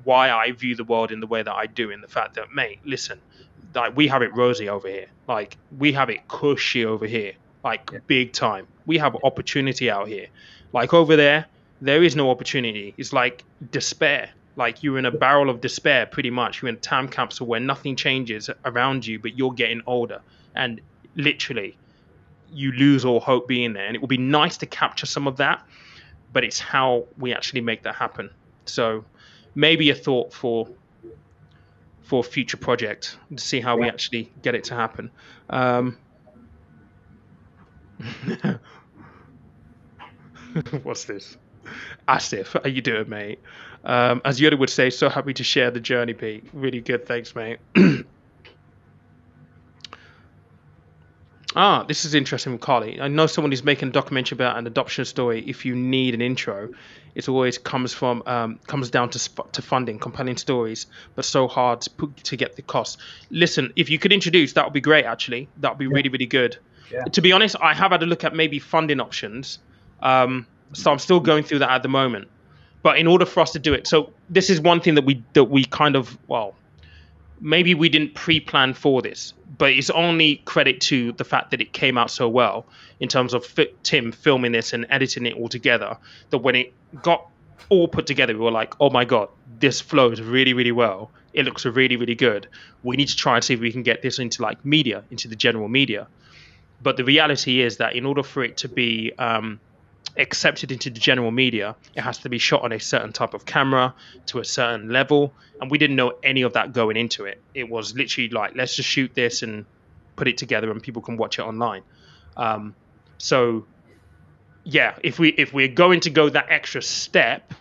why I view the world in the way that I do, in the fact that, mate, listen, like, we have it rosy over here. Like, we have it cushy over here, like, big time. We have opportunity out here. Like, over there is no opportunity. It's like despair. Like, you're in a barrel of despair, pretty much. You're in a time capsule where nothing changes around you, but you're getting older. And literally, you lose all hope being there. And it would be nice to capture some of that, but it's how we actually make that happen. So maybe a thought for a future project to see how we actually get it to happen. What's this? Asif, how you doing, mate? As Yoda would say, so happy to share the journey, Pete. Really good, thanks, mate. This is interesting with Carly. I know someone who's making a documentary about an adoption story. If you need an intro, it always comes down to funding, compelling stories, but so hard to get the cost. Listen, if you could introduce, that would be great. Actually, that would be really, really good. Yeah. To be honest, I have had a look at maybe funding options. So I'm still going through that at the moment. But in order for us to do it, so this is one thing that we kind of, well, maybe we didn't pre-plan for this, but it's only credit to the fact that it came out so well in terms of Tim filming this and editing it all together, that when it got all put together, we were like, oh my God, this flows really, really well. It looks really, really good. We need to try and see if we can get this into like media, into the general media. But the reality is that in order for it to be accepted into the general media, it has to be shot on a certain type of camera to a certain level. And we didn't know any of that going into it. It was literally like, let's just shoot this and put it together and people can watch it online. So yeah, if we're going to go that extra step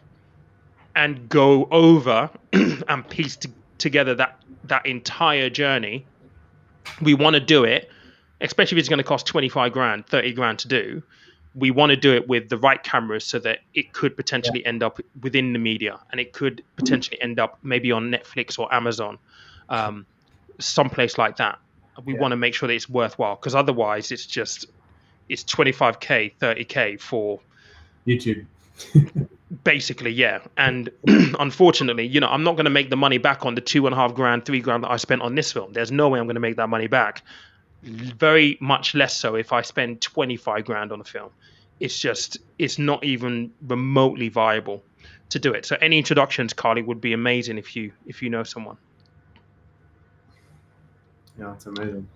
and go over and piece together that entire journey, we want to do it, especially if it's going to cost 25 grand, 30 grand to do. We want to do it with the right cameras so that it could potentially end up within the media, and it could potentially end up maybe on Netflix or Amazon, someplace like that. We want to make sure that it's worthwhile, because otherwise it's 25k, 30k for YouTube. Basically, yeah. And unfortunately, I'm not going to make the money back on the 2.5 grand, 3 grand that I spent on this film. There's no way I'm going to make that money back. Very much less so if I spend 25 grand on a film. It's not even remotely viable to do it. So any introductions, Carly, would be amazing if you know someone. Yeah, it's amazing.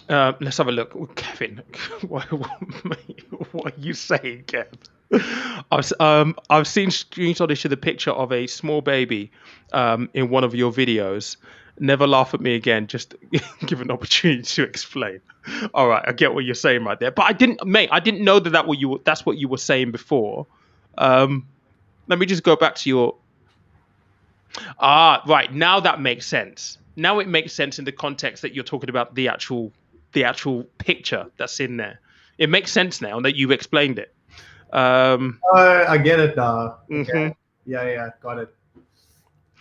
Let's have a look. Kevin, what are you saying, Kev? I've seen screenshots of the picture of a small baby in one of your videos. Never laugh at me again. Just give an opportunity to explain. All right, I get what you're saying right there, but I didn't know that's what you were saying before. Let me just go back to your. Right, now that makes sense. Now it makes sense in the context that you're talking about the actual picture that's in there. It makes sense now that you've explained it. I get it now. Okay. Mm-hmm. Yeah, got it.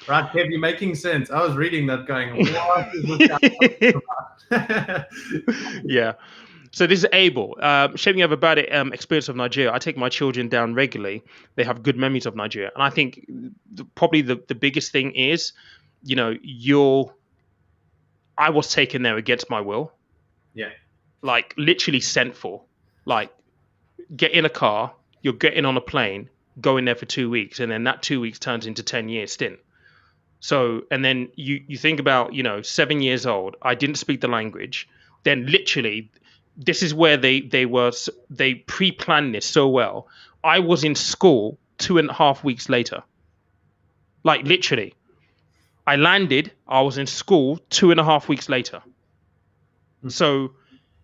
Right, Kev, you're making sense. I was reading that going, what is this guy about? Yeah. So this is Abel. Shame you have a bad experience of Nigeria. I take my children down regularly. They have good memories of Nigeria. And I think probably the biggest thing is, I was taken there against my will. Yeah. Like literally sent for. Like, get in a car, you're getting on a plane, going there for 2 weeks, and then that 2 weeks turns into 10-year stint. So, and then you think about, 7 years old, I didn't speak the language. Then literally, this is where they pre-planned this so well. I was in school 2.5 weeks later. Like literally, I landed, I was in school 2.5 weeks later. So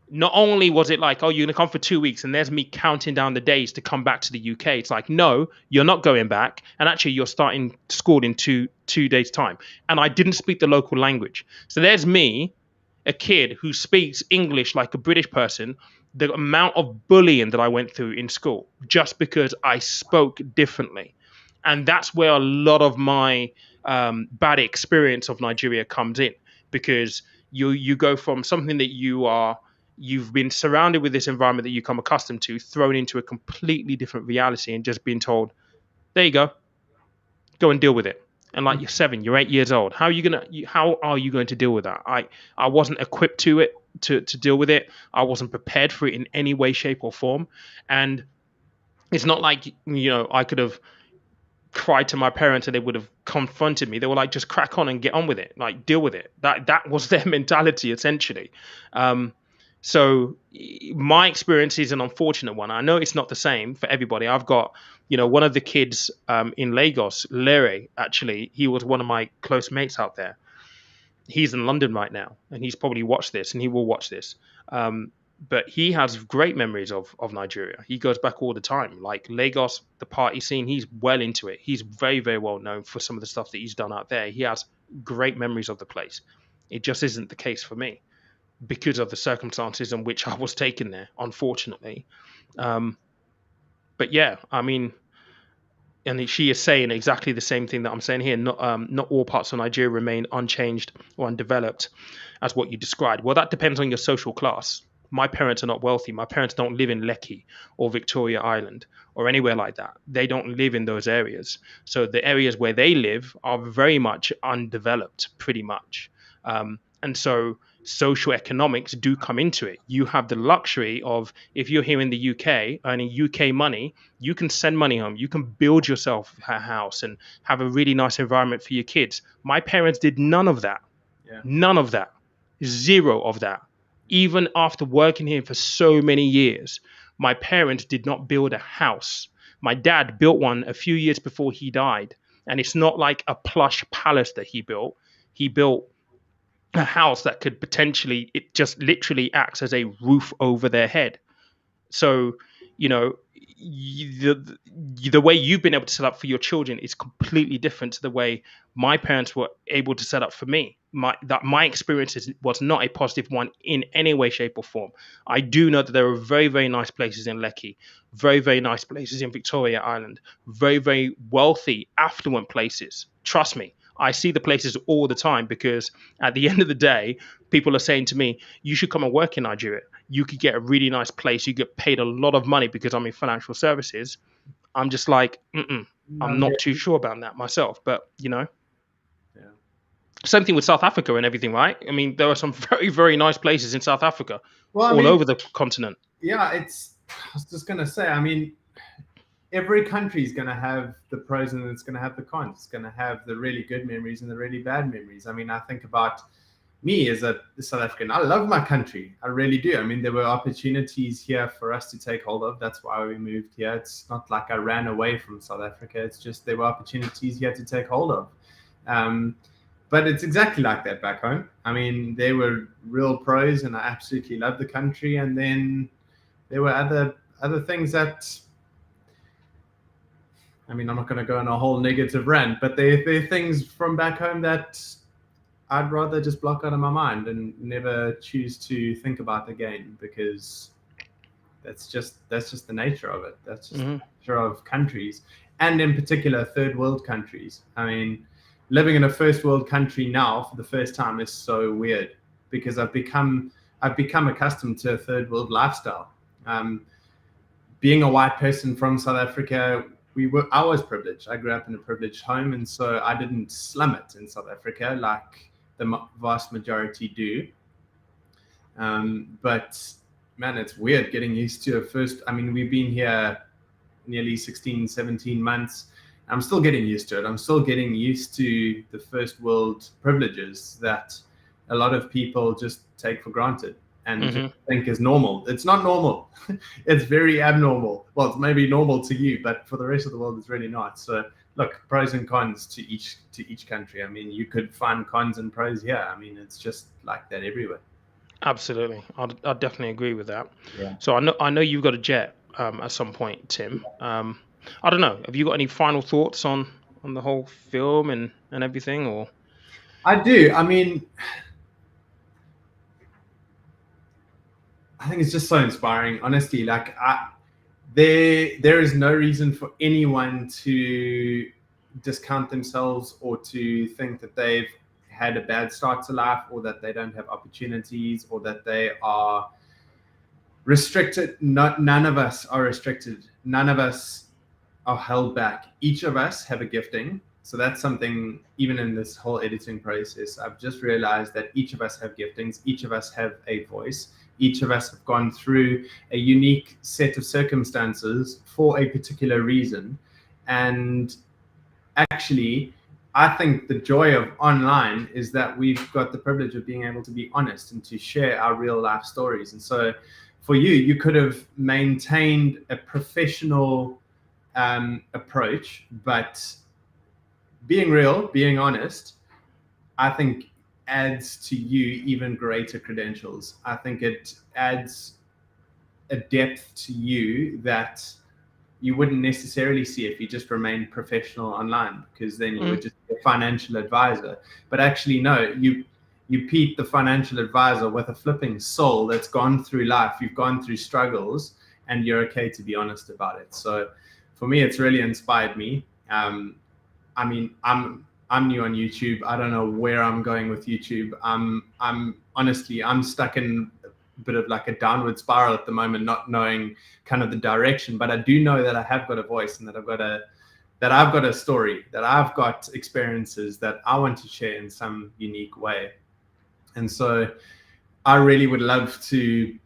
not only was it like, oh, you're going to come for 2 weeks and there's me counting down the days to come back to the UK. It's like, no, you're not going back. And actually you're starting school in two days time. And I didn't speak the local language. So there's me, a kid who speaks English like a British person, the amount of bullying that I went through in school just because I spoke differently. And that's where a lot of my bad experience of Nigeria comes in, because you go from something that you've been surrounded with this environment that you come accustomed to, thrown into a completely different reality and just being told, there you go and deal with it. And like, you're 7, you're 8 years old. How are you going to deal with that? I wasn't equipped to deal with it. I wasn't prepared for it in any way, shape or form. And it's not like, I could have cried to my parents and they would have confronted me. They were like, just crack on and get on with it. Like, deal with it. That was their mentality, essentially. So my experience is an unfortunate one. I know it's not the same for everybody. I've got, one of the kids in Lagos, Lere, actually, he was one of my close mates out there. He's in London right now, and he's probably watched this, and he will watch this. But he has great memories of Nigeria. He goes back all the time. Like Lagos, the party scene, he's well into it. He's very, very well known for some of the stuff that he's done out there. He has great memories of the place. It just isn't the case for me, because of the circumstances in which I was taken there, unfortunately. But yeah, I mean, and she is saying exactly the same thing that I'm saying here. Not all parts of Nigeria remain unchanged or undeveloped as what you described. Well, that depends on your social class. My parents are not wealthy. My parents don't live in Lekki or Victoria Island or anywhere like that. They don't live in those areas. So the areas where they live are very much undeveloped, pretty much. And so social economics do come into it. You have the luxury of, if you're here in the UK earning UK money, you can send money home. You can build yourself a house and have a really nice environment for your kids. My parents did none of that. Yeah. None of that. Zero of that. Even after working here for so many years, My parents did not build a house. My dad built one a few years before he died. And it's not like a plush palace that he built. He built a house that could potentially, it just literally acts as a roof over their head. So, you know, the way you've been able to set up for your children is completely different to the way my parents were able to set up for me. My experience was not a positive one in any way, shape, or form. I do know that there are very, very nice places in Lekki, very, very nice places in Victoria Island, very, very wealthy, affluent places. Trust me, I see the places all the time, because at the end of the day, people are saying to me, you should come and work in Nigeria. You could get a really nice place. You get paid a lot of money because I'm in financial services. I'm just like, I'm not too sure about that myself. But, Yeah. same thing with South Africa and everything, right? I mean, there are some very, very nice places in South Africa, Well, I all mean, over the continent. yeah, I was just going to say, I mean, every country is going to have the pros and it's going to have the cons. It's going to have the really good memories and the really bad memories. I mean, I think about me as a South African. I love my country. I really do. I mean, there were opportunities here for us to take hold of. That's why we moved here. It's not like I ran away from South Africa. It's just there were opportunities here to take hold of. But it's exactly like that back home. I mean, there were real pros, and I absolutely loved the country. And then there were other things that, I mean, I'm not going to go on a whole negative rant, but there are things from back home that I'd rather just block out of my mind and never choose to think about again, because that's just the nature of it. That's just the nature of countries, and in particular third world countries. I mean, living in a first world country now for the first time is so weird, because I've become accustomed to a third world lifestyle. Being a white person from South Africa, I was privileged. I grew up in a privileged home, and so I didn't slum it in South Africa like the vast majority do. But man, it's weird getting used to a first. I mean, we've been here nearly 16, 17 months. I'm still getting used to it. I'm still getting used to the first world privileges that a lot of people just take for granted and just think is normal. It's not normal. It's very abnormal. Well, it's maybe normal to you, but for the rest of the world, it's really not. So look, pros and cons to each country. I mean, you could find cons and pros here. I mean, it's just like that everywhere. Absolutely, I'd definitely agree with that. Yeah. So I know you've got a jet at some point, Tim. I don't know. Have you got any final thoughts on the whole film and everything, or? I do. I mean, I think it's just so inspiring, honestly. Like, there is no reason for anyone to discount themselves or to think that they've had a bad start to life, or that they don't have opportunities, or that they are restricted. None of us are restricted. None of us are held back. Each of us have a gifting. So that's something, even in this whole editing process, I've just realized that each of us have giftings. Each of us have a voice. Each of us have gone through a unique set of circumstances for a particular reason. And actually, I think the joy of online is that we've got the privilege of being able to be honest and to share our real life stories. And so for you could have maintained a professional approach, but being real, being honest, I think adds to you even greater credentials. I think it adds a depth to you that you wouldn't necessarily see if you just remained professional online, because then you would just be a financial advisor. But actually, no, you Pete, the financial advisor, with a flipping soul that's gone through life. You've gone through struggles, and you're okay to be honest about it. So for me, it's really inspired me. I mean, I'm new on YouTube. I don't know where I'm going with YouTube. I'm honestly, I'm stuck in a bit of like a downward spiral at the moment, not knowing kind of the direction. But I do know that I have got a voice, and that I've got a story, that I've got experiences that I want to share in some unique way. And so I really would love to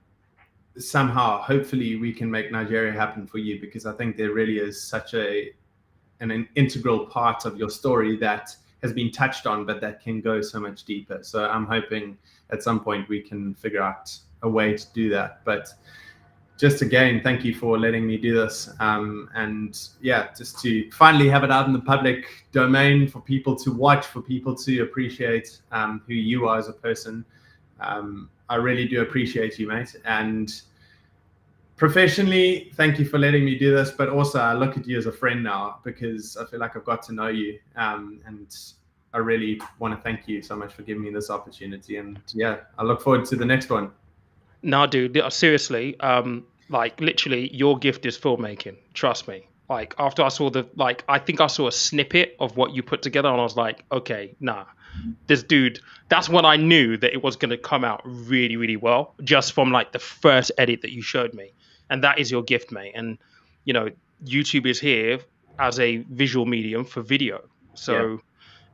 somehow, hopefully, we can make Nigeria happen for you, because I think there really is such an integral part of your story that has been touched on, but that can go so much deeper. So I'm hoping at some point we can figure out a way to do that. But just again, thank you for letting me do this. And yeah, just to finally have it out in the public domain for people to watch, for people to appreciate who you are as a person. I really do appreciate you, mate. And professionally, thank you for letting me do this, but also I look at you as a friend now because I feel like I've got to know you. And I really want to thank you so much for giving me this opportunity. And yeah, I look forward to the next one. No, dude, seriously, like literally, your gift is filmmaking. Trust me. Like after I saw I think I saw a snippet of what you put together, and I was like, okay, nah, this dude. That's when I knew that it was going to come out really, really well, just from like the first edit that you showed me, and that is your gift, mate. And you know, YouTube is here as a visual medium for video, so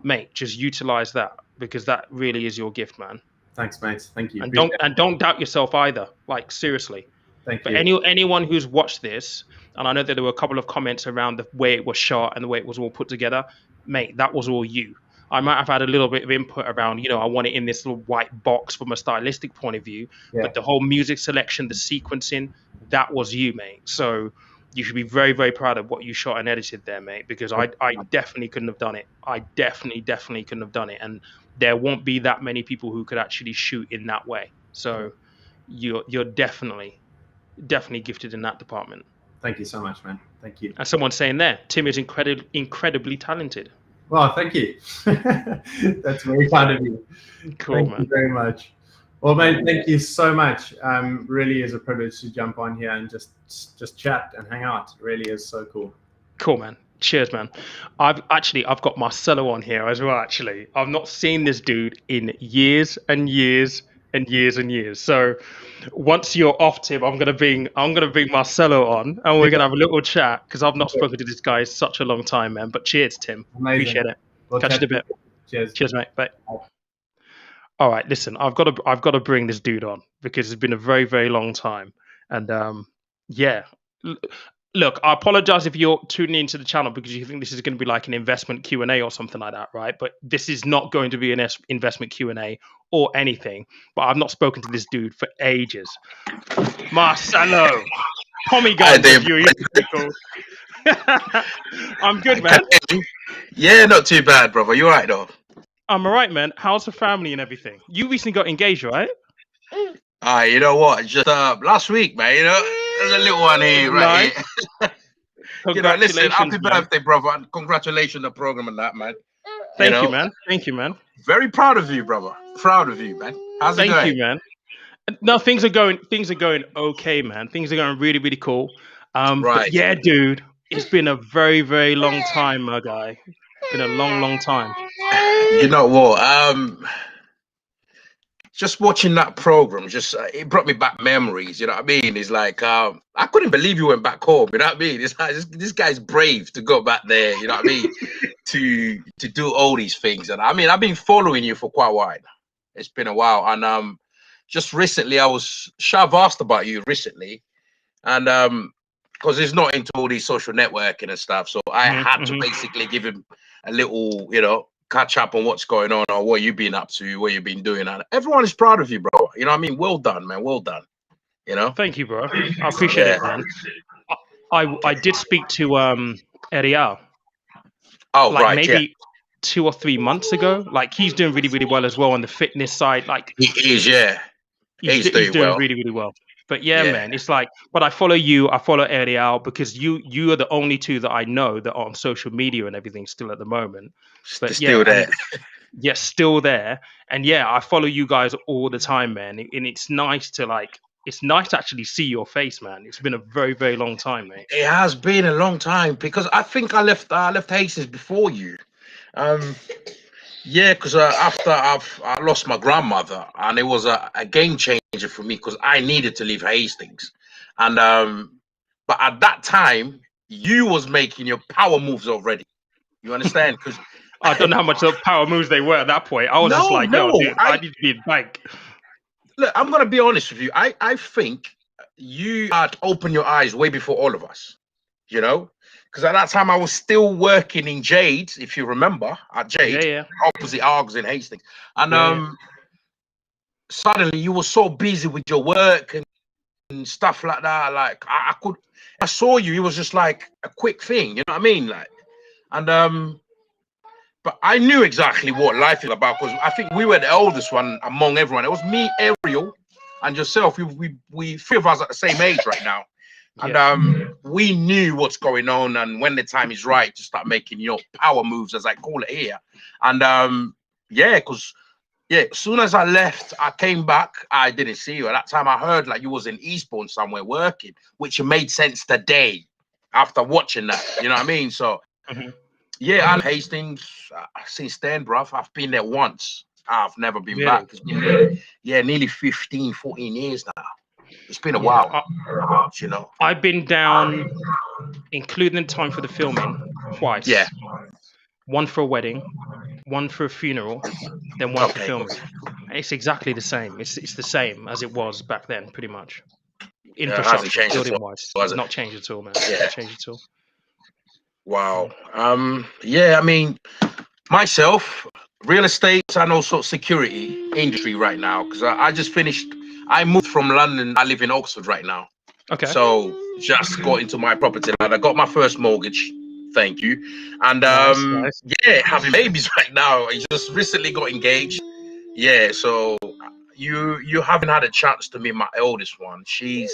mate, just utilize that because that really is your gift, man. Thanks, mate. Thank you. And don't doubt yourself either. Like seriously. Thank For you. anyone who's watched this, and I know that there were a couple of comments around the way it was shot and the way it was all put together, mate, that was all you. I might have had a little bit of input around, you know, I want it in this little white box from a stylistic point of view, but the whole music selection, the sequencing, that was you, mate. So you should be very, very proud of what you shot and edited there, mate, because I definitely couldn't have done it. I definitely couldn't have done it. And there won't be that many people who could actually shoot in that way. So you're definitely gifted in that department. Thank you so much, man. Thank you. And someone's saying there, Tim is incredibly talented. Well, thank you. That's very kind of you. Cool, thank man. you very much. Well, mate, thank you so much. Really is a privilege to jump on here and just chat and hang out. It really is so cool. Cool, man. Cheers, man. I've got Marcelo on here as well. Actually, I've not seen this dude in years and years and years and years. So once you're off, Tim, I'm gonna bring Marcelo on, and we're gonna have a little chat because I've not spoken to this guy in such a long time, man. But cheers, Tim. Amazing. Appreciate it. Well, Catch you in a bit. Cheers, mate. Bye. All right, listen, I've got to bring this dude on because it's been a very, very long time, and yeah. Look, I apologize if you're tuning into the channel because you think this is going to be like an investment Q&A or something like that, right? But this is not going to be an investment Q&A or anything. But I've not spoken to this dude for ages. Marcelo, Tommy Guns, you cool. I'm good, man. Yeah, not too bad, brother. You all right, though? I'm all right, man. How's the family and everything? You recently got engaged, right? You know what? Just last week, man. You know, there's a little one here, right? Here. You know, listen, happy birthday, brother, and congratulations on the program and that, man. Thank you, man. Thank you, man. Very proud of you, brother. Proud of you, man. How's it going? Thank you, man. No, things are going okay, man. Things are going really, really cool. Right. But yeah, dude, it's been a very, very long time, my guy. It's been a long, long time. You know what? Just watching that program, it brought me back memories. You know what I mean? It's like I couldn't believe you went back home. You know what I mean? It's like this guy's brave to go back there. You know what I mean? to do all these things. And I mean, I've been following you for quite a while. It's been a while, and just recently, Shav asked about you recently, and because he's not into all these social networking and stuff, so I had to basically give him a little, you know, catch up on what's going on or what you've been up to, what you've been doing. And everyone is proud of you, bro. You know what I mean? Well done, man. Well done. You know? Thank you, bro. I appreciate it, man. I did speak to Ariel. Oh, like right. Maybe 2 or 3 months ago. Like he's doing really, really well as well on the fitness side. Like he is, yeah. He's doing well. Really, really well. But yeah, man, it's like, but I follow you, I follow Ariel because you are the only two that I know that are on social media and everything still at the moment. But still there. Yes, still there. And yeah, I follow you guys all the time, man. And it's nice to actually see your face, man. It's been a very, very long time, mate. It has been a long time because I think I left Hastings before you. Yeah, because after I lost my grandmother, and it was a game changer for me because I needed to leave Hastings, and but at that time you was making your power moves already. You understand? Because I don't know how much of power moves they were at that point. I was just like, no, dude, I need to be in bank. Look, I'm gonna be honest with you. I think you had opened your eyes way before all of us. You know. Because at that time I was still working in Jade, if you remember, at Jade, opposite Argos in Hastings, and suddenly you were so busy with your work and stuff like that. Like I saw you. It was just like a quick thing. You know what I mean? Like, and but I knew exactly what life is about because I think we were the oldest one among everyone. It was me, Ariel, and yourself. We three of us at the same age right now. And we knew what's going on and when the time is right to start making, power moves, as I call it here. And because as soon as I left, I came back, I didn't see you. At that time I heard like you was in Eastbourne somewhere working, which made sense today after watching that. You know what I mean? So and Hastings, since then, bruv, I've been there once. I've never been back. It's been nearly 15, 14 years now. It's been a while, I've been down, including the time for the filming, twice. Yeah. One for a wedding, one for a funeral, then one for filming. It's exactly the same. It's the same as it was back then, pretty much. Infrastructure, building-wise, it's not changed at all, man. It's not changed at all. Wow. I mean, myself, real estate and also security industry right now, because I just finished. I moved from London. I live in Oxford right now. Okay. So just got into my property line. I got my first mortgage. Thank you. And nice. having babies right now. I just recently got engaged. Yeah. So you haven't had a chance to meet my eldest one. She's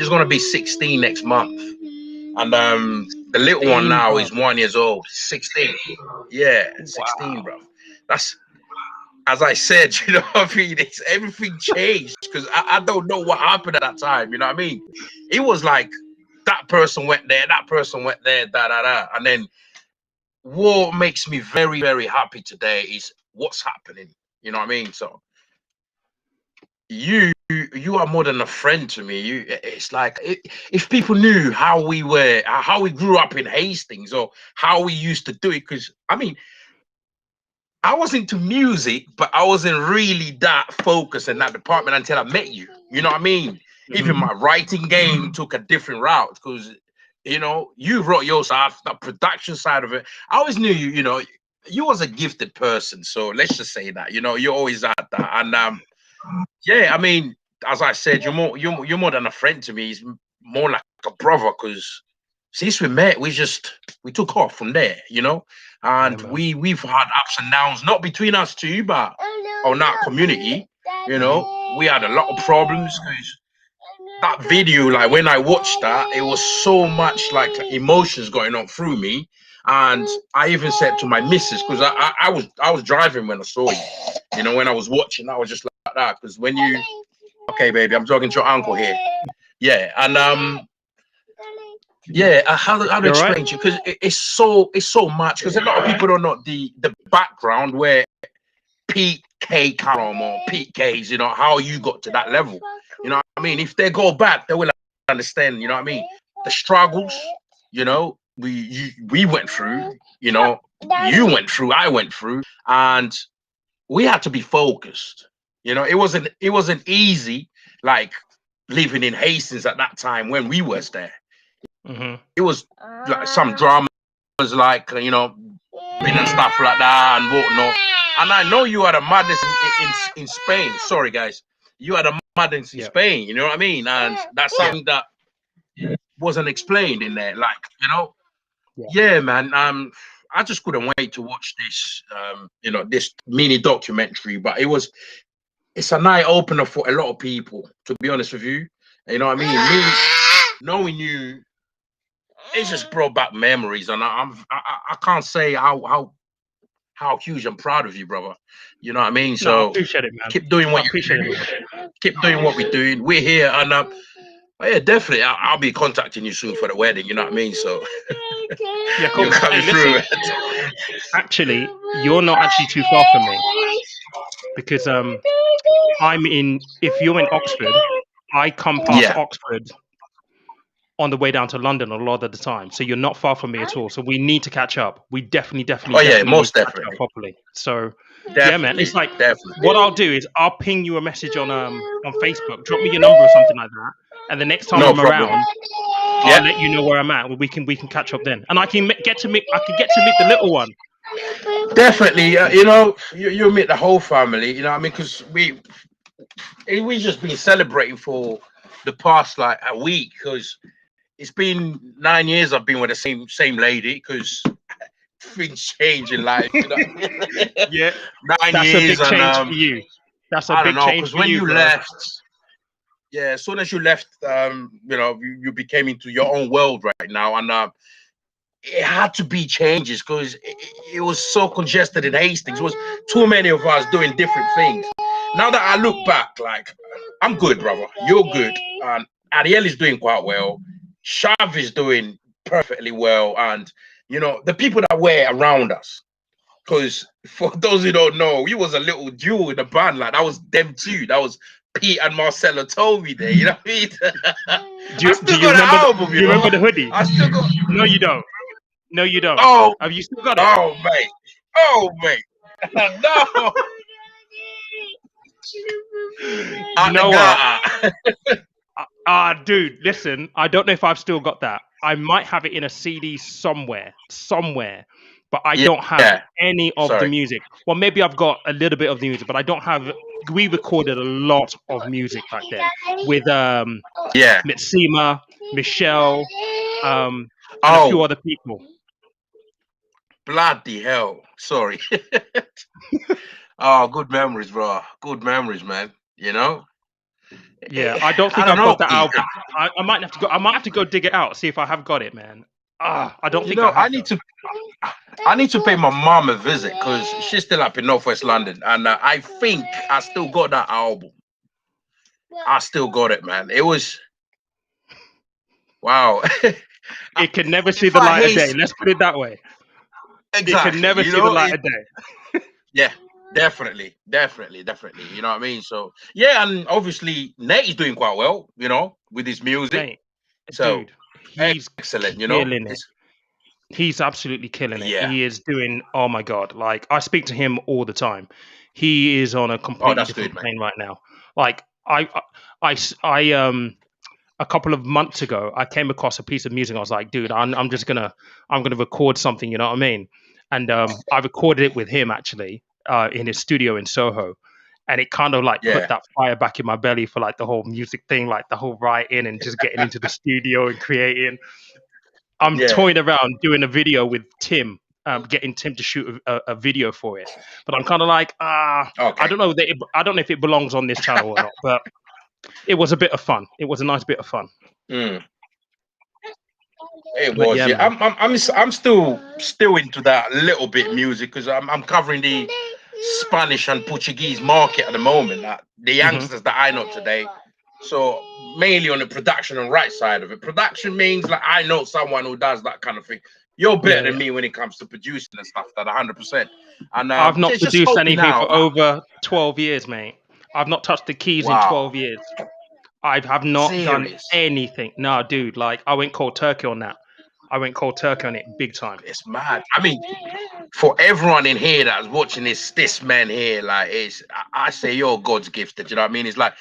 gonna be 16 next month. And the little one now is 1 year old. 16. Yeah, 16, bro. That's, as I said, what I mean? It's everything changed because I don't know what happened at that time. You know what I mean? It was like that person went there, that person went there, and then what makes me very, very happy today is what's happening. You know what I mean? So you are more than a friend to me. It's like if people knew how we grew up in Hastings or how we used to do it, because I mean, I was into music, but I wasn't really that focused in that department until I met you. You know what I mean? Even my writing game took a different route because you wrote your stuff, the production side of it. I always knew you. You was a gifted person, so let's just say that. You always had that, and I mean, as I said, you're more than a friend to me. He's more like a brother because since we met, we took off from there, and we've had ups and downs, not between us two, but on that community. We had a lot of problems because that video, like when I watched that, it was so much like emotions going on through me. And I even said to my missus, because I was driving when I saw you, when I was watching, I was just like that. Because when okay, baby, I'm talking to your uncle here. Yeah, and how to explain to you? Because it's so much. Because a lot of people don't know the background where Pete K. Carom or Pete K's, how you got to that level. You know what I mean? If they go back, they will understand. You know what I mean? The struggles. We went through. You went through. I went through, and we had to be focused. It wasn't easy. Like living in Hastings at that time when we was there. It was like some dramas, like and stuff like that and whatnot. And I know you had a madness in Spain. Sorry, guys, you had a madness in Spain. You know what I mean? And that's something that wasn't explained in there. Like man. I just couldn't wait to watch this. This mini documentary. But it's an eye opener for a lot of people. To be honest with you, you know what I mean? Me knowing you. It just brought back memories, and I can't say how huge I'm proud of you, brother. You know what I mean? So I appreciate it, man. Keep doing what you keep doing what we're doing. We're here, and definitely, I'll be contacting you soon for the wedding. You know what I mean? So yeah, cool. You're coming through. Actually, you're not actually too far from me because if you're in Oxford, I come past Oxford on the way down to London a lot of the time, so you're not far from me at all. So we need to catch up. We definitely most need to definitely catch up properly. So definitely, man, it's like what I'll do is I'll ping you a message on Facebook. Drop me your number or something like that, and the next time I'm around, I'll let you know where I'm at. We can catch up then, and I can get to meet the little one. Definitely, you meet the whole family. You know what I mean? Because we just been celebrating for the past like a week because it's been 9 years I've been with the same lady because things change in life. You know? Yeah, 9 that's a years big and change for you. That's a I don't big know change because for when you, you bro. left, yeah, as soon as you left, you know, you became into your own world right now, and it had to be changes because it was so congested in Hastings. It was too many of us doing different things. Now that I look back, like I'm good, brother. You're good, and Ariel is doing quite well. Shav is doing perfectly well, and you know the people that were around us. Because for those who don't know, he was a little duo in the band. Like that was them two. That was Pete and Marcelo told me there. You know what I mean? I Do still you got remember? the album. Do You you remember know, the hoodie? I still got. No, you don't. No, you don't. Oh, Have you still got it? oh, mate. Oh, mate. No. You At the know what? gutter. Dude, listen. I don't know if I've still got that. I might have it in a CD somewhere, but I Yeah. don't have Yeah. any of the Sorry. music. Well, maybe I've got a little bit of the music, but I don't have. We recorded a lot of music back then with Yeah. Mitsima, Michelle, and a few Oh, other people. bloody hell. Sorry. Oh, good memories, bro. Good memories, man. You know? Yeah, I don't I think don't I've got know. that album. I might have to go. I might have to go dig it out, see if I have got it, man. I don't You think know, I have though. I need to pay my mom a visit because she's still up in Northwest London, and I think I still got that album. I still got it, man. It was wow. It can never see If the I light of day. haste Let's put it that way. It can exactly, never you see the know, light of day. yeah, definitely. You know what I mean? So yeah, and obviously Nate is doing quite well, you know, with his music. Mate, So dude, he's excellent, you know. killing it. It's He's absolutely killing it. yeah. He is doing, oh my God. Like, I speak to him all the time. He is on a Oh, completely that's different good, man. plane right now. Like, a couple of months ago, I came across a piece of music. I was like, dude, I'm gonna record something. You know what I mean? And I recorded it with him actually in his studio in Soho, and it kind of like put Yeah, that fire back in my belly for like the whole music thing, like the whole writing and just getting into the studio and creating. I'm yeah. toying around doing a video with Tim, getting Tim to shoot a video for it, but I'm kind of like, I Okay. don't know I don't know if it belongs on this channel or not, but it was a bit of fun. It was a nice bit of fun. Mm, it But was, yeah, yeah. man. I'm still into that little bit music because I'm covering the Spanish and Portuguese market at the moment. Like the Hmm. youngsters that I know today. So mainly on the production and right side of it. Production means like I know someone who does that kind of thing. You're Yeah, better yeah. than me when it comes to producing and stuff. That 100%. And I've not just produced hoping anything now. for over 12 years, mate. I've not touched the keys in Wow, 12 years. I have not done serious. anything. No, dude, like I went cold turkey on that. I went cold turkey on it big time. It's mad. I mean, for everyone in here that's watching this man here, like it's I say you're God's gifted, you know what I mean? It's like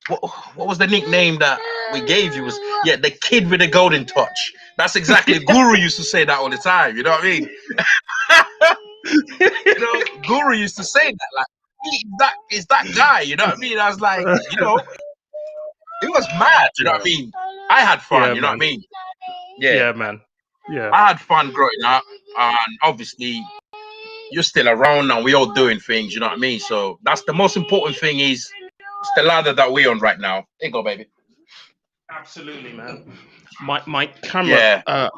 what was the nickname that we gave you? Was yeah, the kid with the golden touch. That's exactly Guru used to say that all the time, you know what I mean? You know, Guru used to say that, like that is that guy, you know what I mean? I was like, you know, it was mad, you know what I Yeah, mean? I had fun, yeah, you know what I man. mean? Yeah. Yeah, man. Yeah. I had fun growing up, and obviously you're still around and we're all doing things, you know what I mean? So that's the most important thing is it's the ladder that we're on right now. Here you go, baby. Absolutely, man. My camera Yeah,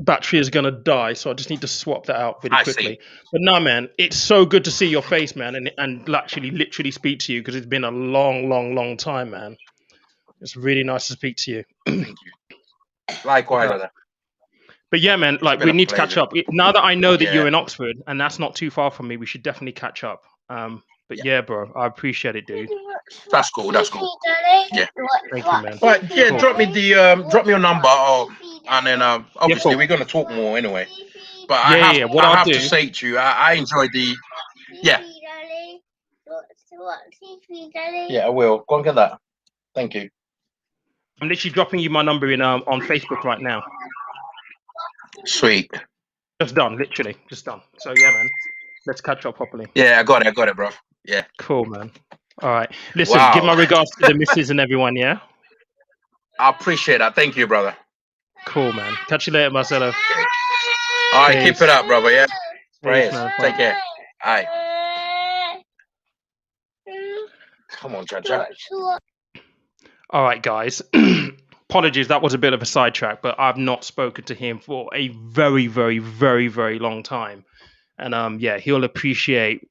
battery is gonna die, so I just need to swap that out really I see. quickly. But no, man, it's so good to see your face, man, and actually literally speak to you because it's been a long time, man. It's really nice to speak to you. Thank you. Likewise, But brother. but yeah, man, It's like been we a need to catch pleasure. up. Now that I know that you're Yeah, in Oxford and that's not too far from me, we should definitely catch up. But yeah. yeah, bro, I appreciate it, dude. That's cool. That's cool. Yeah. Thank you, man. But yeah, Cool. drop me your number and then Yeah, obviously cool. we're gonna talk more anyway. But Yeah. What I I'll have to do, say to you, I enjoyed the yeah. Yeah, I will. Go and get that. Thank you. I'm literally dropping you my number in on Facebook right now. Sweet. Just done, literally, just done. So yeah, man, let's catch up properly. Yeah, I got it, bro. Yeah. Cool, man. All right. Listen, give my Wow. regards to the missus and everyone, yeah? I appreciate that. Thank you, brother. Cool, man. Catch you later, Marcelo. Okay. All right, keep Peace. it up, brother. Yeah. Peace, Prayers. man. Take Bye. care. All right. Come on, Jaja. All right, guys. Apologies, that was a bit of a sidetrack, but I've not spoken to him for a very, very, very, very long time. And yeah, he'll appreciate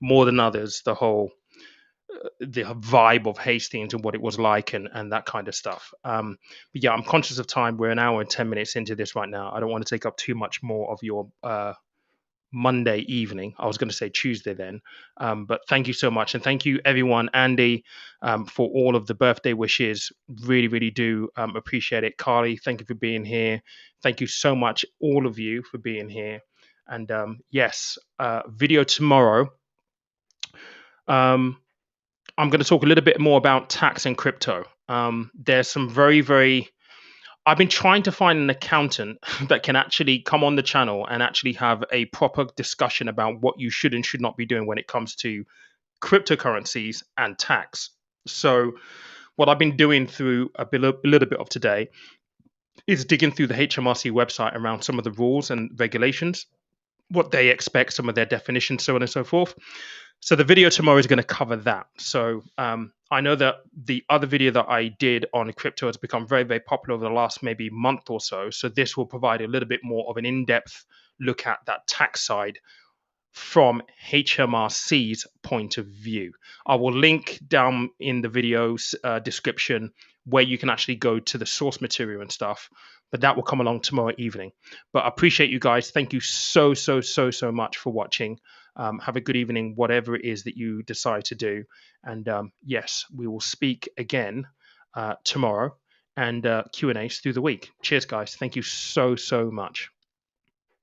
more than others the whole the vibe of Hastings and what it was like and that kind of stuff. But yeah, I'm conscious of time. We're an hour and 10 minutes into this right now. I don't want to take up too much more of your Monday evening. I was going to say Tuesday then. But thank you so much. And thank you, everyone. Andy, for all of the birthday wishes. Really, really do appreciate it. Carly, thank you for being here. Thank you so much, all of you, for being here. And yes, video tomorrow. I'm going to talk a little bit more about tax and crypto. There's some very, very. I've been trying to find an accountant that can actually come on the channel and actually have a proper discussion about what you should and should not be doing when it comes to cryptocurrencies and tax. So, what I've been doing through a little bit of today is digging through the HMRC website around some of the rules and regulations, what they expect, some of their definitions, so on and so forth. So the video tomorrow is going to cover that. So I know that the other video that I did on crypto has become very, very popular over the last maybe month or so. So this will provide a little bit more of an in-depth look at that tax side from HMRC's point of view. I will link down in the video's description where you can actually go to the source material and stuff, but that will come along tomorrow evening. But I appreciate you guys. Thank you so much for watching. Have a good evening, whatever it is that you decide to do. And yes, we will speak again tomorrow and Q&As through the week. Cheers, guys. Thank you so much.